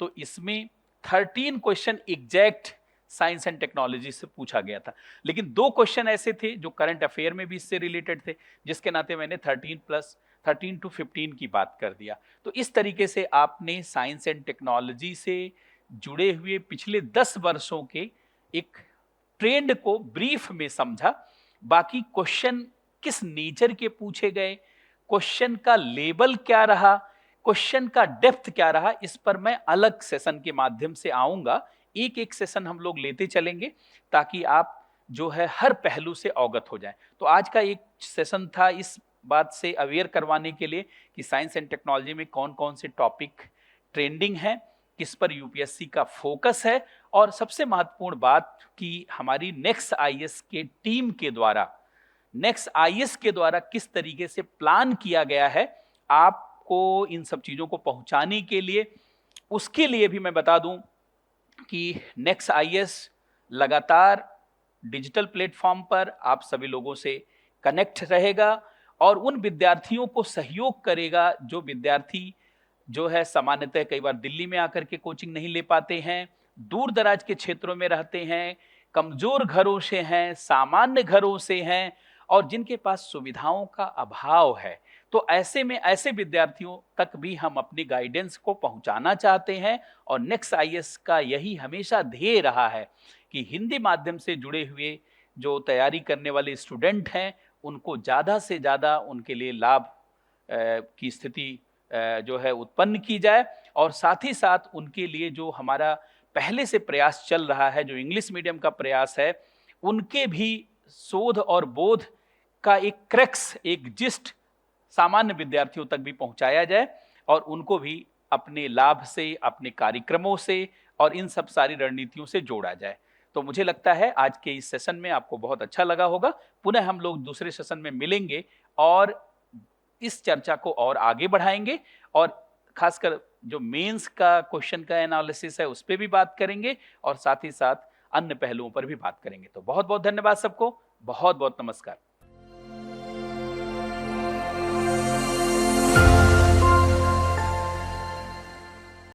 तो इसमें 13 question exact science and technology से पूछा गया था, लेकिन 2 क्वेश्चन ऐसे थे जो करंट अफेयर में भी इससे रिलेटेड थे, जिसके नाते मैंने 13 टू 15 की बात कर दिया। तो इस तरीके से आपने साइंस एंड टेक्नोलॉजी से जुड़े हुए पिछले 10 वर्षों के एक ट्रेंड को ब्रीफ में समझा। बाकी क्वेश्चन किस नेचर के पूछे गए, क्वेश्चन का लेवल क्या रहा, क्वेश्चन का डेप्थ क्या रहा, इस पर मैं अलग सेशन के माध्यम से आऊंगा। एक एक सेशन हम लोग लेते चलेंगे ताकि आप जो है हर पहलू से अवगत हो जाएं। तो आज का एक सेशन था इस बात से अवेयर करवाने के लिए कि साइंस एंड टेक्नोलॉजी में कौन कौन से टॉपिक ट्रेंडिंग हैं, किस पर यूपीएससी का फोकस है, और सबसे महत्वपूर्ण बात कि हमारी नेक्स्ट आईएएस के टीम के द्वारा, नेक्स्ट आईएएस के द्वारा किस तरीके से प्लान किया गया है आपको इन सब चीज़ों को पहुंचाने के लिए। उसके लिए भी मैं बता दूं कि नेक्स्ट आईएएस लगातार डिजिटल प्लेटफॉर्म पर आप सभी लोगों से कनेक्ट रहेगा और उन विद्यार्थियों को सहयोग करेगा जो विद्यार्थी जो है सामान्यतः कई बार दिल्ली में आकर के कोचिंग नहीं ले पाते हैं, दूर दराज के क्षेत्रों में रहते हैं, कमजोर घरों से हैं, सामान्य घरों से हैं और जिनके पास सुविधाओं का अभाव है। तो ऐसे में ऐसे विद्यार्थियों तक भी हम अपनी गाइडेंस को पहुंचाना चाहते हैं और नेक्स्ट आईएएस का यही हमेशा ध्येय रहा है कि हिंदी माध्यम से जुड़े हुए जो तैयारी करने वाले स्टूडेंट हैं उनको ज़्यादा से ज़्यादा उनके लिए लाभ की स्थिति जो है उत्पन्न की जाए और साथ ही साथ उनके लिए जो हमारा पहले से प्रयास चल रहा है, जो इंग्लिश मीडियम का प्रयास है, उनके भी शोध और बोध का एक क्रैक्स, एक जिस्ट सामान्य विद्यार्थियों तक भी पहुंचाया जाए और उनको भी अपने लाभ से, अपने कार्यक्रमों से और इन सब सारी रणनीतियों से जोड़ा जाए। तो मुझे लगता है आज के इस सेशन में आपको बहुत अच्छा लगा होगा। पुनः हम लोग दूसरे सेशन में मिलेंगे और इस चर्चा को और आगे बढ़ाएंगे और खासकर जो मेंस का क्वेश्चन का एनालिसिस है उस पर भी बात करेंगे और साथ ही साथ अन्य पहलुओं पर भी बात करेंगे। तो बहुत बहुत धन्यवाद सबको, बहुत बहुत नमस्कार।